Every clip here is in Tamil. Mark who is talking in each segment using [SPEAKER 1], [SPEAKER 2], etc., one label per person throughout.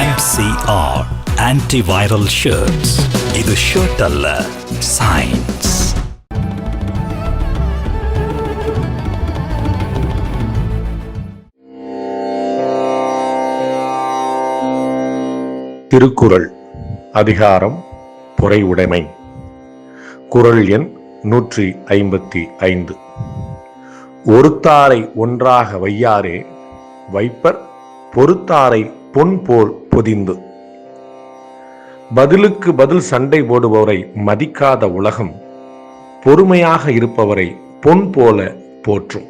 [SPEAKER 1] MCR Antiviral Shirts. இது ஷர்ட் அல்ல, சயின்ஸ்.
[SPEAKER 2] திருக்குறள் அதிகாரம் பொறை உடைமை. குறள் எண் 155. ஒருத்தாரை ஒன்றாக வையாரே வைப்பர் பொறுத்தாரை பொன் போல் பொதிந்து. பதிலுக்கு பதில் சண்டை போடுபவரை மதிக்காத உலகம் பொறுமையாக இருப்பவரை பொன் போல போற்றும்.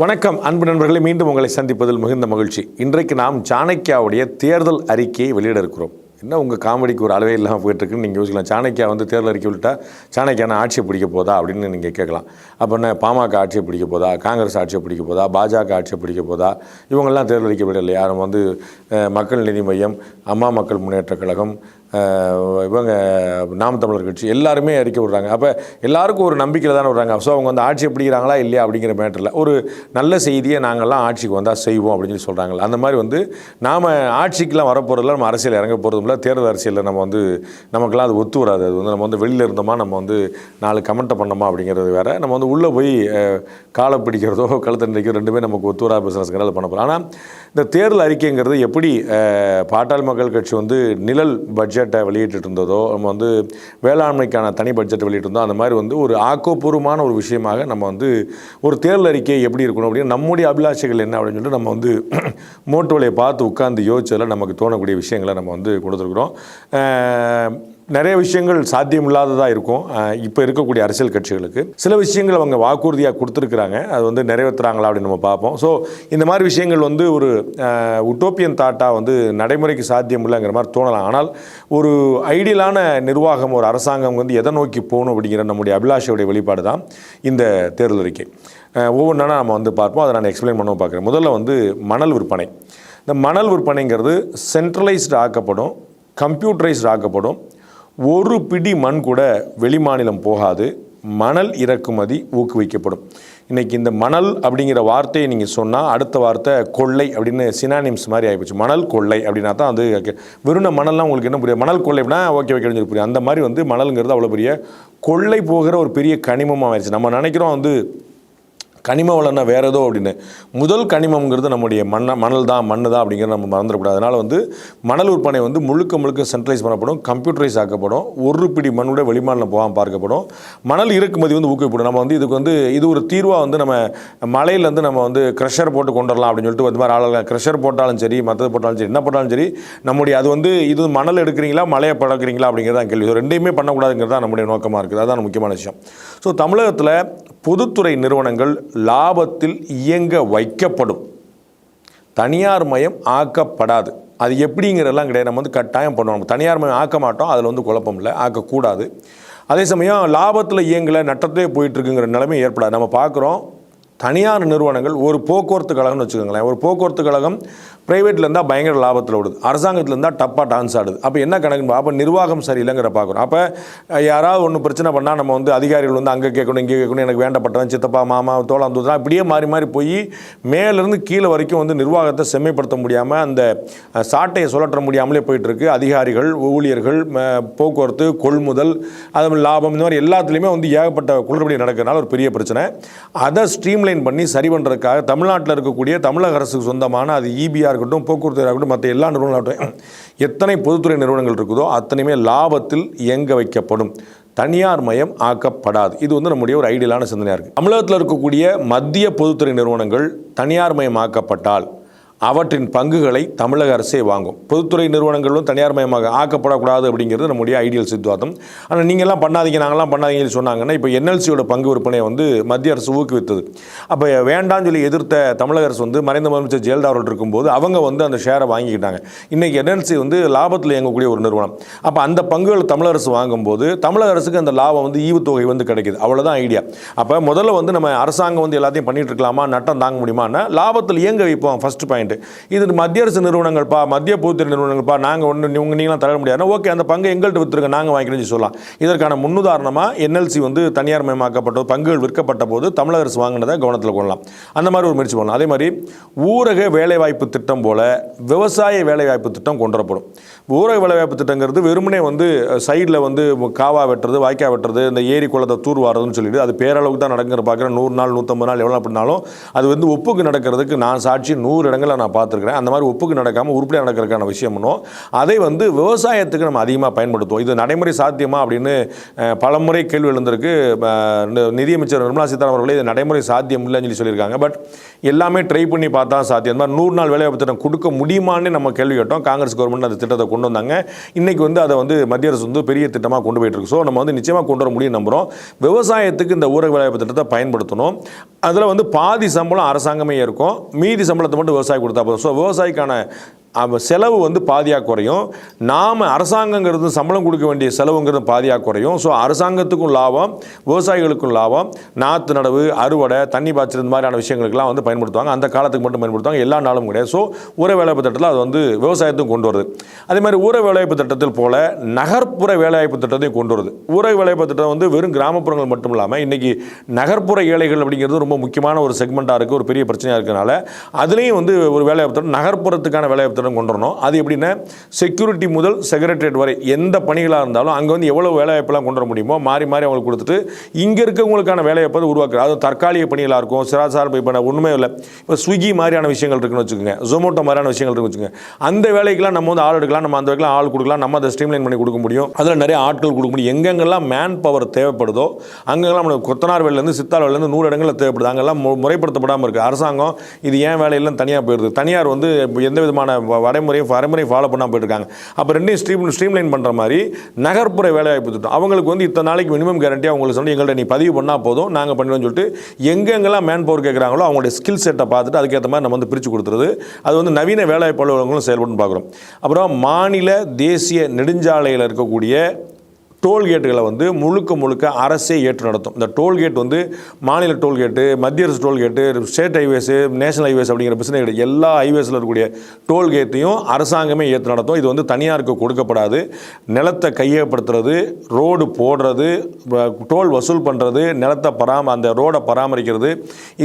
[SPEAKER 3] வணக்கம் அன்பு நண்பர்களே, மீண்டும் உங்களை சந்திப்பதில் மிகுந்த மகிழ்ச்சி. இன்றைக்கு நாம் சாணக்கியாவுடைய தேர்தல் அறிக்கையை வெளியிட இருக்கிறோம். என்ன உங்கள் காமெடிக்கு ஒரு அளவே இல்லாமல் போயிட்டுருக்குன்னு நீங்கள் யோசிக்கலாம். சாணக்கியா தேர்தல் அறிக்கை விட்டால் சாணக்கியான ஆட்சியை பிடிக்க போதா அப்படின்னு நீங்கள் கேட்கலாம். அப்போ என்ன பாமக ஆட்சியை பிடிக்க போதா, காங்கிரஸ் ஆட்சியை பிடிக்க போதா, பாஜக ஆட்சியை பிடிக்க போதா? இவங்கெல்லாம் தேர்தல் அறிக்கை விடலையா? நம்ம மக்கள் நீதி மையம், அம்மா மக்கள் முன்னேற்ற கழகம், இவங்க நாம் தமிழர் கட்சி எல்லாருமே அறிக்கை விடுறாங்க. அப்போ எல்லாருக்கும் ஒரு நம்பிக்கையில் தானே விடுறாங்க. ஸோ அவங்க ஆட்சியை பிடிக்கிறாங்களா இல்லையா அப்படிங்கிற மேட்டரில் ஒரு நல்ல செய்தியை நாங்கள்லாம் ஆட்சிக்கு வந்தால் செய்வோம் அப்படின்னு சொல்லி சொல்கிறாங்க. அந்த மாதிரி நாம் ஆட்சிக்கெலாம் வரப்போகிறதில்ல, நம்ம அரசியல் இறங்க போகிறதும் இல்லை. தேர்தல் அரசியலில் நம்ம நமக்கெல்லாம் அது ஒத்து வராது. அது நம்ம வெளியில் இருந்தோமா, நம்ம 4 கமெண்ட்டை பண்ணோமா அப்படிங்கிறது வேறு. நம்ம உள்ளே போய் காலை பிடிக்கிறதோ கழுத்தை நினைக்கிறதோ ரெண்டுமே நமக்கு ஒத்து வராத பிஸ்னஸ்ங்கிறது பண்ண போகிறோம். ஆனால் இந்த தேர்தல் அறிக்கைங்கிறது எப்படி பாட்டாளி மக்கள் கட்சி நிழல் பட்ஜெட்டை வெளியிட்டு இருந்ததோ, நம்ம வேளாண்மைக்கான தனி பட்ஜெட்டை வெளியிட்டிருந்தோம், அந்த மாதிரி ஒரு ஆக்கப்பூர்வமான ஒரு விஷயமாக நம்ம ஒரு தேர்தல் அறிக்கை எப்படி இருக்கணும் அப்படின்னு நம்முடைய அபிலாஷைகள் என்ன அப்படின்னு சொல்லிட்டு நம்ம மோட்டோலையை பார்த்து உட்கார்ந்து யோசிச்சதில் நமக்கு தோணக்கூடிய விஷயங்களை நம்ம கொடுத்துருக்குறோம். நிறைய விஷயங்கள் சாத்தியமில்லாததாக இருக்கும் இப்போ இருக்கக்கூடிய அரசியல் கட்சிகளுக்கு. சில விஷயங்கள் அவங்க வாக்குறுதியாக கொடுத்துருக்குறாங்க, அது நிறைவேற்றுறாங்களா அப்படின்னு நம்ம பார்ப்போம். ஸோ இந்த மாதிரி விஷயங்கள் ஒரு உட்டோப்பியன் தாட்டாக நடைமுறைக்கு சாத்தியம் இல்லைங்கிற மாதிரி தோணலாம். ஆனால் ஒரு ஐடியலான நிர்வாகம், ஒரு அரசாங்கம் எதை நோக்கி போகணும் அப்படிங்கிற நம்முடைய அபிலாஷையுடைய வெளிப்பாடு தான் இந்த தேர்தல் அறிக்கை. ஒவ்வொன்றா நம்ம பார்ப்போம். அதை நான் எக்ஸ்பிளைன் பண்ண பார்க்குறேன். முதல்ல மணல் விற்பனை. இந்த மணல் விற்பனைங்கிறது சென்ட்ரலைஸ்டு ஆக்கப்படும், கம்ப்யூட்டரைஸ்டு ஆக்கப்படும். ஒரு பிடி மண் கூட வெளிமாநிலம் போகாது. மணல் இறக்குமதி ஊக்குவிக்கப்படும். இன்றைக்கி இந்த மணல் அப்படிங்கிற வார்த்தையை நீங்கள் சொன்னால் அடுத்த வார்த்தை கொள்ளை அப்படின்னு சினானிம்ஸ் மாதிரி ஆகிப்போச்சு. மணல் கொள்ளை அப்படின்னா தான் வெறும் மணல்லாம் உங்களுக்கு என்ன புரியும்? மணல் கொள்ளை அப்படின்னா ஓகே சொல்லி புரியும். அந்த மாதிரி மணலுங்கிறது அவ்வளோ பெரிய கொள்ளை போகிற ஒரு பெரிய கனிமமாக ஆயிடுச்சு. நம்ம நினைக்கிறோம் கனிம வளம்னா வேறு ஏதோ அப்படின்னு. முதல் கனிமங்கிறது நம்முடைய மணல் தான், மண் தான் அப்படிங்கிறத நம்ம மறந்துடக்கூடாது. அதனால் மணல் விற்பனை முழுக்க சென்ட்ரலைஸ் பண்ணப்படும், கம்ப்யூட்டரைஸ் ஆக்கப்படும். ஒரு பிடி மண்ணோட வெளிமாநிலம் போகாமல் பார்க்கப்படும். மணல் இறக்குமதி ஊக்குவிப்படும். நம்ம இதுக்கு இது ஒரு தீர்வாக நம்ம மலையிலேருந்து நம்ம க்ரெஷர் போட்டு கொண்டு வரலாம் அப்படின்னு சொல்லிட்டு இந்த மாதிரி ஆளுங்க க்ரெஷர் போட்டாலும் சரி, மற்றது போட்டாலும் சரி, என்ன போட்டாலும் சரி, நம்முடைய அது இது மணல் எடுக்கிறீங்களா மலையை பழக்கிறீங்களா அப்படிங்கிறதா கேள்வி. ரெண்டையுமே பண்ணக்கூடாதுங்கிறது தான் நம்முடைய நோக்கமாக இருக்குது. அதுதான் முக்கியமான விஷயம். ஸோ தமிழகத்தில் பொதுத்துறை நிறுவனங்கள் லாபத்தில் இயங்க வைக்கப்படும், தனியார் மயம் ஆக்கப்படாது. அது எப்படிங்கிறதெல்லாம் கிடையாது. நம்ம கட்டாயம் பண்ணுவோம். தனியார் மயம் ஆக்க மாட்டோம், அதில் குழப்பம் இல்லை, ஆக்கக்கூடாது. அதே சமயம் லாபத்தில் இயங்கலை, நட்டத்திலே போயிட்டுருக்குங்கிற நிலைமை ஏற்படாது. நம்ம பார்க்குறோம் தனியார் நிறுவனங்கள், ஒரு போக்குவரத்து கழகம்னு வச்சுக்கோங்களேன். ஒரு போக்குவரத்து கழகம் ப்ரைவேட்டில் இருந்தால் பயங்கர லாபத்தில் விடுது, அரசாங்கத்தில் இருந்தால் டப்பாக டான்ஸ் ஆடுது. அப்போ என்ன கணக்கு? அப்போ நிர்வாகம் சரியில்லைங்கிற பார்க்குறோம். அப்போ யாராவது ஒன்று பிரச்சனை பண்ணால் நம்ம அதிகாரிகள் அங்கே கேட்கணும், இங்கே கேட்கணும், எனக்கு வேண்டப்பட்டவன் சித்தப்பா மாமா தோளாம் தூதான் இப்படியே மாறி போய் மேலேருந்து கீழே வரைக்கும் நிர்வாகத்தை செம்மைப்படுத்த முடியாமல், அந்த சாட்டையை சுழற்ற முடியாமலே போயிட்டுருக்கு. அதிகாரிகள், ஊழியர்கள், போக்குவரத்து, கொள்முதல், அது லாபம், இந்த மாதிரி எல்லாத்துலேயுமே ஏகப்பட்ட குளறுபடி நடக்கிறதுனால ஒரு பெரிய பிரச்சனை. அதை ஸ்ட்ரீம்லைன் பண்ணி சரி பண்ணுறதுக்காக தமிழ்நாட்டில் இருக்கக்கூடிய தமிழக அரசுக்கு சொந்தமான அது ஈபிஆர் இருக்கட்டும், போக்குவரத்து இருக்கட்டும், மற்ற எல்லா நிறுவனங்களாகட்டும், எத்தனை பொதுத்துறை நிறுவனங்கள் இருக்குதோ அத்தனையுமே லாபத்தில் இயங்க வைக்கப்படும், தனியார் மயம் ஆக்கப்படாது. இது நம்முடைய ஒரு ஐடியலான சிந்தனையாக இருக்குது. தமிழகத்தில் இருக்கக்கூடிய மத்திய பொதுத்துறை நிறுவனங்கள் தனியார் மயம் ஆக்கப்பட்டால் அவற்றின் பங்குகளை தமிழக அரசே வாங்கும். பொதுத்துறை நிறுவனங்களும் தனியார் மயமாக ஆக்கப்படக்கூடாது அப்படிங்கிறது நம்முடைய ஐடியல் சித்தாந்தம். ஆனால் நீங்கள்லாம் பண்ணாதீங்க, நாங்கள்லாம் பண்ணாதீங்கன்னு சொன்னாங்கன்னா, இப்போ என்எல்சியோட பங்கு விற்பனையை மத்திய அரசு ஊக்குவித்தது. அப்போ வேண்டான்னு சொல்லி எதிர்த்த தமிழக அரசு மறைந்த முதலமைச்சர் ஜெயலலிதா அவர்கள் இருக்கும்போது அவங்க அந்த ஷேரை வாங்கிக்கிட்டாங்க. இன்றைக்கி என்எல்சி லாபத்தில் இயங்கக்கூடிய ஒரு நிறுவனம். அப்போ அந்த பங்குகள் தமிழக அரசு வாங்கும்போது தமிழக அரசுக்கு அந்த லாபம் ஈவுத்தொகை கிடைக்குது. அவ்வளோதான் ஐடியா. அப்போ முதல்ல நம்ம அரசாங்கம் எல்லாத்தையும் பண்ணிட்டு இருக்கலாமா, நட்டம் தாங்க முடியுமான்னா லாபத்தில் இயங்க வைப்போம். First point. அப்படின்ட்டு. இது மத்திய அரசு நிறுவனங்கள்ப்பா, மத்திய பொதுத்துறை நிறுவனங்கள்ப்பா, நாங்கள் ஒன்று நீங்களாம் தர முடியாது. ஓகே, அந்த பங்கை எங்கள்கிட்ட விற்றுருங்க, நாங்கள் வாங்கிக்கிறேன்னு சொல்லலாம். இதற்கான முன்னுதாரணமாக என்எல்சி வந்து தனியார் மயமாக்கப்பட்ட பங்குகள் விற்கப்பட்ட போது தமிழக அரசு வாங்கினதை கவனத்தில் கொள்ளலாம். அந்த மாதிரி ஒரு முயற்சி பண்ணலாம். அதே மாதிரி ஊரக வேலைவாய்ப்பு திட்டம் போல விவசாய வேலைவாய்ப்பு திட்டம் கொண்டு வரப்படும். ஊரக வேலைவாய்ப்பு திட்டங்கிறது வெறுமனே வந்து சைடில் வந்து காவா வெட்டுறது, வாய்க்கா வெட்டுறது, இந்த ஏரி குளத்தை தூர்வாரதுன்னு சொல்லிட்டு அது பேரளவுக்கு தான் நடக்கிற பார்க்குறேன். 100 நாள் 150 நாள் எவ்வளோ அப்படின்னாலும் அது வந்து ஒப்புக்கு நடக்கிறதுக்கு நான் சாட்சி 100 இடங்களில் நான் பார்த்துருக்கிறேன். அந்த மாதிரி ஒப்புக்கு நடக்காமல் உருப்படியாக நடக்கிறதுக்கான விஷயம் பண்ணோம். அதை வந்து விவசாயத்துக்கு நம்ம அதிகமாக பயன்படுத்துவோம். இது நடைமுறை சாத்தியமா அப்படின்னு பலமுறை கேள்வி எழுந்திருக்கு. நிதியமைச்சர் நிர்மலா சீதாராமன் அவர்களே இது நடைமுறை சாத்தியம் இல்லைன்னு சொல்லி சொல்லியிருக்காங்க. பட் எல்லாமே ட்ரை பண்ணி பார்த்தா சாத்தியம். அந்த மாதிரி 100 நாள் வேலைவாய்ப்பு திட்டம் கொடுக்க முடியுமான்னு நம்ம கேள்வி கேட்டோம். காங்கிரஸ் கவர்மெண்ட் அந்த திட்டத்தை கொண்டு வந்தாங்க. இன்னைக்கு வந்து அதை வந்து மத்திய அரசு வந்து பெரிய திட்டமாக கொண்டு போயிட்டு இருக்கு. ஸோ நம்ம வந்து நிச்சயமாக கொண்டு வர முடியும் நம்புகிறோம். விவசாயத்துக்கு இந்த ஊரக வேலைவாய்ப்பு திட்டத்தை பயன்படுத்தணும். அதில் வந்து பாதி சம்பளம் அரசாங்கமே இருக்கும், மீதி சம்பளத்தை மட்டும் விவசாயி கொடுத்தா போதும். ஸோ விவசாயிக்கான செலவு வந்து பாதியாக குறையும். நாம் அரசாங்கங்கிறது சம்பளம் கொடுக்க வேண்டிய செலவுங்கிறது பாதியாக குறையும். ஸோ அரசாங்கத்துக்கும் லாபம், விவசாயிகளுக்கும் லாபம். நாற்று நடவு, அறுவடை, தண்ணி பாய்ச்சல் இந்த மாதிரியான விஷயங்களுக்கெல்லாம் வந்து பயன்படுத்துவாங்க. அந்த காலத்துக்கு மட்டும் பயன்படுத்துவாங்க, எல்லா நாளும் கிடையாது. ஸோ ஊரக வேலைவாய்ப்பு திட்டத்தில் அது வந்து விவசாயத்துக்கும் கொண்டு வருது. அதே மாதிரி ஊரக வேலைவாய்ப்பு திட்டத்தில் போல நகர்ப்புற வேலைவாய்ப்பு திட்டத்தையும் கொண்டு வருது. ஊரக வேலைவாய்ப்பு திட்டம் வந்து வெறும் கிராமப்புறங்கள் மட்டும் இல்லாமல் இன்றைக்கி நகர்ப்புற ஏழைகள் அப்படிங்கிறது ரொம்ப முக்கியமான ஒரு செக்மெண்ட்டாக இருக்குது, ஒரு பெரிய பிரச்சனையாக இருக்கிறனால அதுலேயும் வந்து ஒரு வேலைவாய்ப்பு திட்டம், நகர்ப்புறத்துக்கான வேலைவாய்ப்பு கொண்டு வரணும். அது எப்படின்னா செக்யூரிட்டி முதல் செக்ரட்டரியேட் வரை எந்த பணிகளாக இருந்தாலும் அங்கே வந்து எவ்வளவு வேலைவாய்ப்பெல்லாம் கொண்டு வர முடியுமோ மாறி மாறி அவங்களுக்கு கொடுத்துட்டு இங்கே இருக்கவங்களுக்கான வேலைவாய்ப்பை உருவாக்குறது. அது தற்காலிக பணிகளாக இருக்கும், சிறாசார் இப்போ ஒன்றுமே இல்லை. இப்போ ஸ்விக்கி மாதிரியான விஷயங்கள் இருக்குன்னு வச்சுக்கோங்க, ஜொமேட்டோ மாதிரியான விஷயங்கள் இருக்குன்னு வச்சுக்கோங்க. அந்த வேலைக்கெல்லாம் நம்ம வந்து ஆள் எடுக்கலாம், நம்ம அந்த வேலைக்கெல்லாம் ஆள் கொடுக்கலாம், நம்ம அதை ஸ்ட்ரீம்லைன் பண்ணி கொடுக்க முடியும். அதில் நிறைய ஆட்கள் கொடுக்க முடியும். எங்கெங்கெல்லாம் மேன் பவர் தேவைப்படுதோ அங்கெல்லாம் நம்ம கொத்தனார் வேலையிலேருந்து சித்தார் வேலையிலேருந்து 100 இடங்களில் தேவைப்படுது. அங்கெல்லாம் முறைப்படுத்தப்படாமல் இருக்குது. அரசாங்கம் இது ஏன் வேலையெல்லாம் தனியாக போயிடுது, தனியார் வந்து எந்த விதமான வரைமுறை ஃபாலோ பண்ணாமல் போயிட்டுருக்காங்க. அப்போ ரெண்டையும் ஸ்ட்ரீம்லைன் பண்ணுற மாதிரி நகர்ப்புற வேலைவாய்ப்பு திட்டம் அவங்களுக்கு வந்து இத்தனை நாளைக்கு மினிமம் கேரண்டியாக அவங்களுக்கு சொல்லி எங்கள்கிட்ட நீ பதிவு பண்ணால் போதும், நாங்கள் பண்ணுவோம்னு சொல்லிட்டு எங்கெங்கெல்லாம் மேன் பவர் கேட்குறாங்களோ அவங்களுடைய ஸ்கில் செட்டை பார்த்துட்டு அதுக்கேற்ற மாதிரி நம்ம வந்து பிரித்து கொடுத்துருது. அது வந்து நவீன வேலைவாய்ப்பு அலுவலகங்களும் செயல்பட்டு பார்க்குறோம். அப்புறம் மாநில தேசிய நெடுஞ்சாலையில் இருக்கக்கூடிய டோல்கேட்டுகளை வந்து முழுக்க அரசே ஏற்று நடத்தும். இந்த டோல்கேட் வந்து மாநில டோல்கேட்டு, மத்திய அரசு tollgate, state highways, national highways அப்படிங்கிற பிரச்சனை கிடையாது. எல்லா ஹைவேஸில் இருக்கக்கூடிய டோல்கேட்டையும் அரசாங்கமே ஏற்று நடத்தும். இது வந்து தனியாருக்கு கொடுக்கப்படாது. நிலத்தை கையகப்படுத்துறது, ரோடு போடுறது, டோல் வசூல் பண்ணுறது, நிலத்தை அந்த ரோடை பராமரிக்கிறது,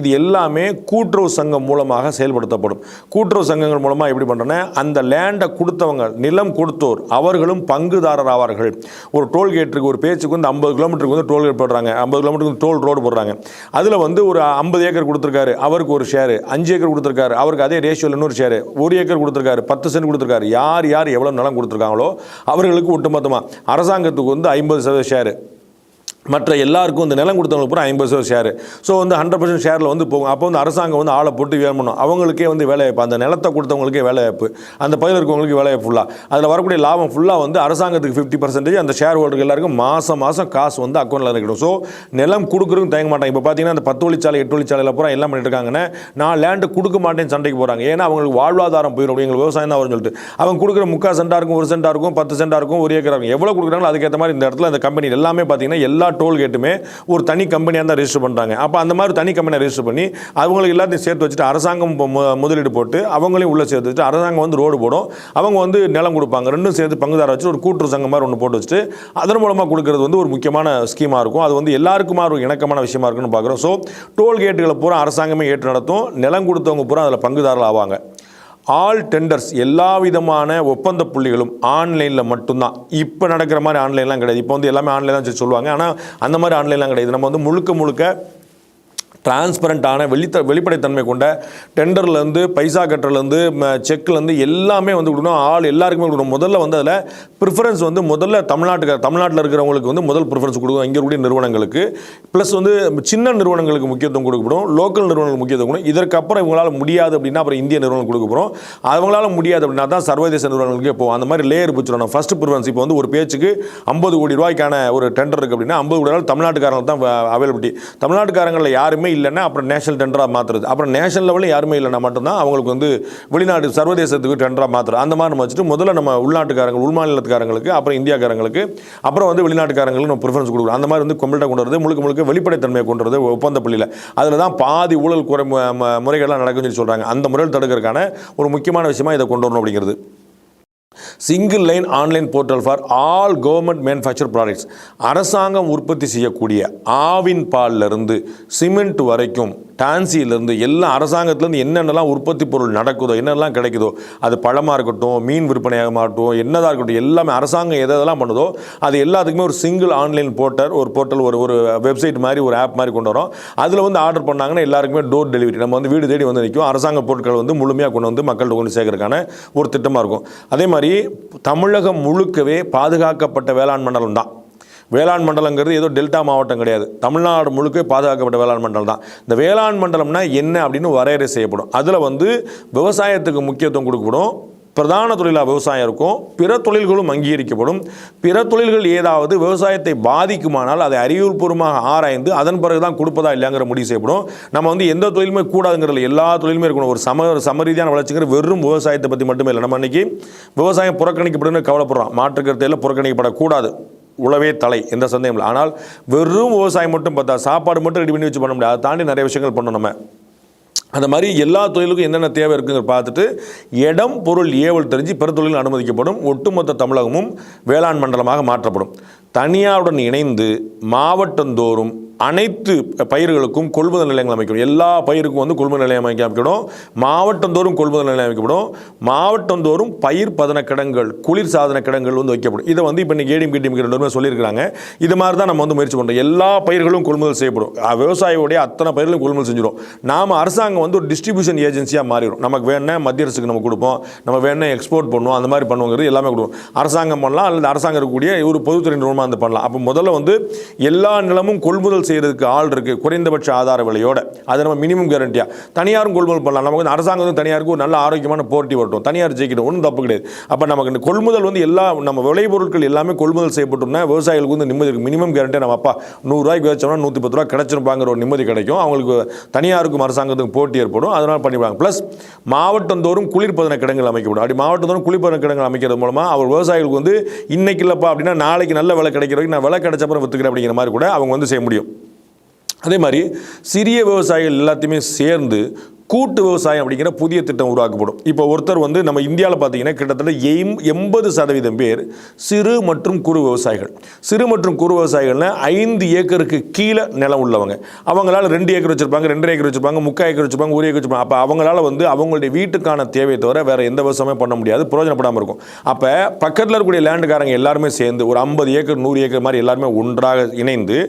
[SPEAKER 3] இது எல்லாமே கூட்டுறவு சங்கம் மூலமாக செயல்படுத்தப்படும். கூட்டுறவு சங்கங்கள் மூலமாக எப்படி பண்ணுறேன்னா அந்த லேண்டை கொடுத்தவங்க, நிலம் கொடுத்தோர் அவர்களும் பங்குதாரர் ஆவார்கள். ஒரு டோல்கேட்டுக்கு ஒரு பேச்சுக்கு வந்து 50 கிலோமீட்டருக்கு வந்து டோல்கேட் போடுறாங்க, 50 கிலோமீட்டருக்கு டோல் ரோடு போடுறாங்க. அதில் வந்து ஒரு 50 ஏக்கர் கொடுத்துருக்காரு, அவருக்கு ஒரு ஷேரு, 5 ஏக்கர் கொடுத்துருக்காரு, அவருக்கு அதே ரேஷியோவில் இன்னொரு ஷேரு, 1 ஏக்கர் கொடுத்துருக்காரு, 10 சென்ட் கொடுத்துருக்காரு. யார் எவ்வளோ நிலம் கொடுத்துருக்காங்களோ அவர்களுக்கு ஒட்டுமொத்தமாக அரசாங்கத்துக்கு வந்து 50% ஷேரு, மற்ற எல்லாருக்கும் இந்த நிலம் கொடுத்தவங்களுக்கு பூரா 50% ஷேரு. ஸோ வந்து 100% ஷேரில் வந்து போகும். அப்போ வந்து அரசாங்கம் வந்து ஆளை போட்டு வேணும், அவங்களுக்கே வந்து வேலைவாய்ப்பு, அந்த நிலத்தை கொடுத்தவங்களுக்கே வேலைவாய்ப்பு, அந்த பகுதியில் இருக்கவங்களுக்கு வேலைவாய்ப்பு ஃபுல்லாக, அதில் வரக்கூடிய லாபம் ஃபுல்லாக வந்து அரசாங்கத்துக்கு 50%, அந்த ஷேர் ஹோல்டருக்கு எல்லாருக்கும் மாதம் காசு வந்து அக்கௌண்ட்டில் கிடைக்கும். ஸோ நிலம் கொடுக்குறதுக்கு தயங்க மாட்டாங்க. இப்போ பார்த்தீங்கன்னா அந்த 10 வழிச்சாலை 8 வழிச்சாலையில் பூரா எல்லாம் பண்ணிட்டு இருக்காங்கன்னா நான் லேண்டு கொடுக்க மாட்டேன்னு சண்டைக்கு போகிறாங்க. ஏன்னா அவங்களுக்கு வாழ்வாதாரம் போயிடும், எங்களுக்கு விவசாயம் தான் வரும்னு சொல்லிட்டு அவங்க கொடுக்குற 3/4 சென்டாக இருக்கும், 1 சென்டாக இருக்கும், 10 சென்டாக இருக்கும், 1 ஏக்கராக இருக்கும், எவ்வளோ கொடுக்குறாங்களோ அதுக்கேற்ற மாதிரி இந்த இடத்துல இந்த கம்பெனி எல்லாமே பார்த்தீங்கன்னா எல்லா டோல்கேட்டுமே ஒரு தனி கம்பெனியாக தான் ரெஜிஸ்டர் பண்ணுறாங்க. அப்போ அந்த மாதிரி தனி கம்பெனியை ரெஜிஸ்டர் பண்ணி அவங்களுக்கு எல்லாத்தையும் சேர்த்து வச்சுட்டு அரசாங்கம் முதலீடு போட்டு அவங்களையும் உள்ளே சேர்த்து வச்சுட்டு அரசாங்கம் வந்து ரோடு போடும், அவங்க வந்து நிலம் கொடுப்பாங்க, ரெண்டும் சேர்த்து பங்குதார வச்சு ஒரு கூட்டுறவு சங்கம் மாதிரி ஒன்று போட்டு வச்சுட்டு அதன் மூலமாக கொடுக்கறது வந்து ஒரு முக்கியமான ஸ்கீமாக இருக்கும். அது வந்து எல்லாருக்குமா ஒரு இணக்கமான விஷயமா இருக்குன்னு பார்க்குறோம். ஸோ டோல்கேட்டுகளை பூரா அரசாங்கமே ஏற்று நடத்தும், நிலம் கொடுத்தவங்க பூரா அதில் பங்குதாரர்கள் ஆவாங்க. ஆல் டெண்டர்ஸ், எல்லா விதமான ஒப்பந்த புள்ளிகளும் ஆன்லைனில் மட்டும்தான். இப்போ நடக்கிற மாதிரி ஆன்லைன்லாம் கிடையாது. இப்போ வந்து எல்லாமே ஆன்லைன் தான் சொல்லுவாங்க, ஆனால் அந்த மாதிரி ஆன்லைன்லாம் கிடையாது. நம்ம வந்து முழுக்க டிரான்ஸ்பரண்ட்டான வெளிப்படைத்தன்மை கொண்ட டெண்டர்லேருந்து பைசா கட்டுறதுலேருந்து செக்லேருந்து எல்லாமே வந்து கொடுக்கணும், ஆள் எல்லாருக்குமே கொடுக்கணும். முதல்ல வந்து அதில் ப்ரிஃபரன்ஸ் வந்து முதல்ல தமிழ்நாட்டில் இருக்கிறவங்களுக்கு வந்து முதல் ப்ரிஃபரன்ஸ் கொடுக்கும், இங்கே இருக்கக்கூடிய நிறுவனங்களுக்கு. ப்ளஸ் வந்து சின்ன நிறுவனங்களுக்கு முக்கியத்துவம் கொடுக்கப்படும், லோக்கல் நிறுவனங்களுக்கு முக்கியத்துவம் கொடுக்கும். இதற்கப்புறம் இவங்களால் முடியாது அப்படின்னா அப்புறம் இந்திய நிறுவனம் கொடுக்கப்படும். அவங்களால முடியாது அப்படின்னா தான் சர்வதேச நிறுவனங்களுக்கே போகும். அந்த மாதிரி லேயர் பிடிச்சிடணும். ஃபஸ்ட்டு ப்ரிஃபரன்ஸ் இப்போ வந்து ஒரு பேச்சுக்கு 50 கோடி ரூபாய்க்கான ஒரு டெண்டர் இருக்குது அப்படின்னா 50 கோடி ரூபாய் தமிழ்நாட்டுக்காரங்களுக்கு தான் அவைலபிலிட்டி. தமிழ்நாட்டுக்காரங்களில் யாருமே இல்லைன்னா அப்புறம் நேஷனல் டெண்டராக மாற்றுறது, அப்புறம் நேஷனல் லெவலில் யாருமே இல்லைன்னா மட்டும்தான் அவங்களுக்கு வந்து வெளிநாடு சர்வதேசத்துக்கு டெண்டராக மாற்றுறது. அந்த மாதிரி நம்ம வச்சுட்டு முதல்ல நம்ம உள்நாட்டுக்காரங்க உள்மாநிலத்துக்காரங்களுக்கு அப்புறம் இந்தியாக்காரங்களுக்கு அப்புறம் வந்து வெளிநாட்டுக்காரங்களுக்கு நம்ம ப்ரிஃபரன்ஸ் கொடுக்குறோம். அந்த மாதிரி வந்து கம்ப்ளீட்டாக கொண்டு வரது முழுக்க முழுக்க வெளிப்படைத்தன்மையை கொண்டு வரது ஒப்பந்த புள்ளியில். அதில் தான் பாதி ஊழல் முறைகள்லாம் நடக்கும்னு சொல்லி சொல்கிறாங்க. அந்த முறையில் தடுக்கிறதுக்கான ஒரு முக்கியமான விஷயமா இதை கொண்டு வரணும் அப்படிங்கிறது. Single line online portal for all government manufacture products. அரசாங்கம் உற்பத்தி செய்யக்கூடிய ஆவின் பாலிலிருந்து சிமெண்ட் வரைக்கும் டான்சியிலேருந்து எல்லாம் அரசாங்கத்துலேருந்து என்னென்னலாம் உற்பத்தி பொருள் நடக்குதோ என்னெல்லாம் கிடைக்குதோ, அது பழமாக இருக்கட்டும் மீன் விற்பனையாக மாட்டோம் என்னதாக இருக்கட்டும், எல்லாமே அரசாங்கம் எதெல்லாம் பண்ணுதோ அது எல்லாத்துக்குமே ஒரு சிங்கிள் ஆன்லைன் ஒரு போர்ட்டல் ஒரு வெப்சைட் மாதிரி ஒரு ஆப் மாதிரி கொண்டு வரோம். அதில் வந்து ஆர்டர் பண்ணாங்கன்னா எல்லாருக்குமே டோர் டெலிவரி நம்ம வந்து வீடு தேடி வந்து நிற்கும். அரசாங்க பொருட்கள் வந்து முழுமையாக கொண்டு வந்து மக்கள்கிட்ட கொண்டு சேர்க்கறதுக்கான ஒரு திட்டமாக இருக்கும். அதே மாதிரி தமிழகம் முழுக்கவே பாதுகாக்கப்பட்ட வேளாண் மண்டலம் தான். வேளாண் மண்டலங்கிறது ஏதோ டெல்டா மாவட்டம் கிடையாது, தமிழ்நாடு முழுக்க பாதுகாக்கப்பட்ட வேளாண் மண்டலம் தான். இந்த வேளாண் மண்டலம்னா என்ன அப்படின்னு வரையறை செய்யப்படும். அதில் வந்து விவசாயத்துக்கு முக்கியத்துவம் கொடுக்கப்படும். பிரதான தொழிலாக விவசாயம் இருக்கும். பிற தொழில்களும் அங்கீகரிக்கப்படும். பிற தொழில்கள் ஏதாவது விவசாயத்தை பாதிக்குமானால் அதை அறிவுபூர்வமாக ஆராய்ந்து அதன் பிறகு தான் கொடுப்பதா இல்லையாங்கிற முடிவு செய்யப்படும். நம்ம வந்து எந்த தொழிலுமே கூடாதுங்கிறதுல எல்லா தொழிலுமே இருக்கணும். ஒரு சமரீதியான வளர்ச்சிங்கிற வெறும் விவசாயத்தை பற்றி மட்டுமே இல்லை. நம்ம இன்னைக்கு விவசாயம் புறக்கணிக்கப்படுன்னு கவலைப்படுறோம். மாற்றுக்கருத்தையில் புறக்கணிக்கப்படக்கூடாது, உழவே தலை, எந்த சந்தேகம் இல்லை. ஆனால் வெறும் விவசாயம் மட்டும் பார்த்தா சாப்பாடு மட்டும் ரெடி பண்ணி வச்சு பண்ண முடியாது. அதை தாண்டி நிறைய விஷயங்கள் பண்ணணும். நம்ம அந்த மாதிரி எல்லா தொழிலுக்கும் என்னென்ன தேவை இருக்குங்கிற பார்த்துட்டு இடம் பொருள் ஏவல் தெரிஞ்சு பிற தொழில் அனுமதிக்கப்படும். ஒட்டுமொத்த தமிழகமும் வேளாண் மண்டலமாக மாற்றப்படும். தனியாருடன் இணைந்து மாவட்டந்தோறும் அனைத்து பயிர்களுக்கும் கொள்முதல் நிலையங்கள் அமைக்கணும். எல்லா பயிருக்கும் வந்து கொள்முதல் நிலையம் அமைக்கப்படும். மாவட்டந்தோறும் கொள்முதல் நிலையம் அமைக்கப்படும். மாவட்டந்தோறும் பயிர் பதன கிடங்குகள் குளிர் சாதன கிடங்குகள் வந்து வைக்கப்படும். இதை வந்து இப்போ இன்னைக்கு ஏடிஎம் ரெண்டு சொல்லியிருக்காங்க. இது மாதிரி தான் நம்ம வந்து முயற்சி பண்ணுறோம். எல்லா பயிர்களும் கொள்முதல் செய்யப்படும். விவசாயியோடைய அத்தனை பயிர்களும் கொள்முதல் செஞ்சிடும். நாம் அரசாங்கம் வந்து ஒரு டிஸ்ட்ரிபியூஷன் ஏஜென்சியாக மாறிடும். நமக்கு வேணா மத்திய அரசுக்கு நம்ம கொடுப்போம், நம்ம வேணா எக்ஸ்போர்ட் பண்ணுவோம், அந்த மாதிரி பண்ணுவோங்கிறது எல்லாமே கொடுப்போம். அரசாங்கம் பண்ணலாம் அல்லது அரசாங்கம் இருக்கக்கூடிய ஒரு பொதுத்துறை நிறுவனமாக வந்து பண்ணலாம். அப்போ முதல்ல வந்து எல்லா நிலமும் கொள்முதல் செய்யறதுக்கு ஆள் இருக்கு, குறைந்தபட்ச ஆதார விலையோட. அது நம்ம மினிமம் கேரண்டியா தனியாரும் கொள்முதல் பண்ணலாம். நமக்கு அரசாங்கம் தனியாருக்கு ஒரு நல்ல ஆரோக்கியமான போட்டி வரட்டும், தனியார் ஜெயிக்கணும், ஒன்றும் தப்பு கிடையாது. அப்போ நமக்கு இந்த கொள்முதல் வந்து எல்லா நம்ம விளைபொருட்கள் எல்லாமே கொள்முதல் செய்யப்பட்டோம்னா விவசாயிகளுக்கு வந்து நிம்மதி இருக்கு. மினிமம் கேரண்டியா நம்ம அப்பா 100 ரூபாய்க்கு வச்சோம்னா 110 ரூபாய் கிடைச்சிருப்பாங்கிற ஒரு நிம்மதி கிடைக்கும். அவங்களுக்கு தனியாருக்கும் அரசாங்கத்துக்கும் போட்டி ஏற்படும். அதனால் பண்ணிவிடுவாங்க. ப்ளஸ் மாவட்டந்தோறும் குளிர்பதன கிடங்குகள் அமைக்கப்படும். அப்படி மாவட்டந்தோறும் குளிர்பதன கிடங்குகள் அமைக்கிறது மூலமாக அவர் விவசாயிகளுக்கு வந்து இன்னைக்கு இல்லைப்பா அப்படின்னா நாளைக்கு நல்ல விலை கிடைக்கிற வரைக்கும் நான் விலை கிடைச்சப்பறம் விற்றுக்கிறேன் அப்படிங்கிற மாதிரி கூட அவங்க வந்து செய்ய முடியும். அதே மாதிரி சிறிய விவசாயிகள் எல்லாத்தையுமே சேர்ந்து கூட்டு விவசாயம் அப்படிங்கிற புதிய திட்டம் உருவாக்கப்படும். இப்போ ஒருத்தர் வந்து நம்ம இந்தியாவில் பார்த்தீங்கன்னா கிட்டத்தட்ட 80% பேர் சிறு மற்றும் குறு விவசாயிகள். சிறு மற்றும் குறு விவசாயிகள்னா 5 ஏக்கருக்கு கீழே நிலம் உள்ளவங்க. அவங்களால 2 ஏக்கர் வச்சிருப்பாங்க, 2.5 ஏக்கர் வச்சிருப்பாங்க, 3/4 ஏக்கர் வச்சிருப்பாங்க, 1 ஏக்கர் வச்சிருப்பாங்க. அப்போ அவங்களால வந்து அவங்களுடைய வீட்டுக்கான தேவையை தவிர வேற எந்த விவசாயமே பண்ண முடியாது, பிரயோஜனப்படாமல் இருக்கும். அப்போ பக்கத்தில் இருக்கக்கூடிய லேண்டுக்காரங்க எல்லாருமே சேர்ந்து ஒரு 50 ஏக்கர் 100 ஏக்கர் மாதிரி எல்லாருமே ஒன்றாக இணைந்து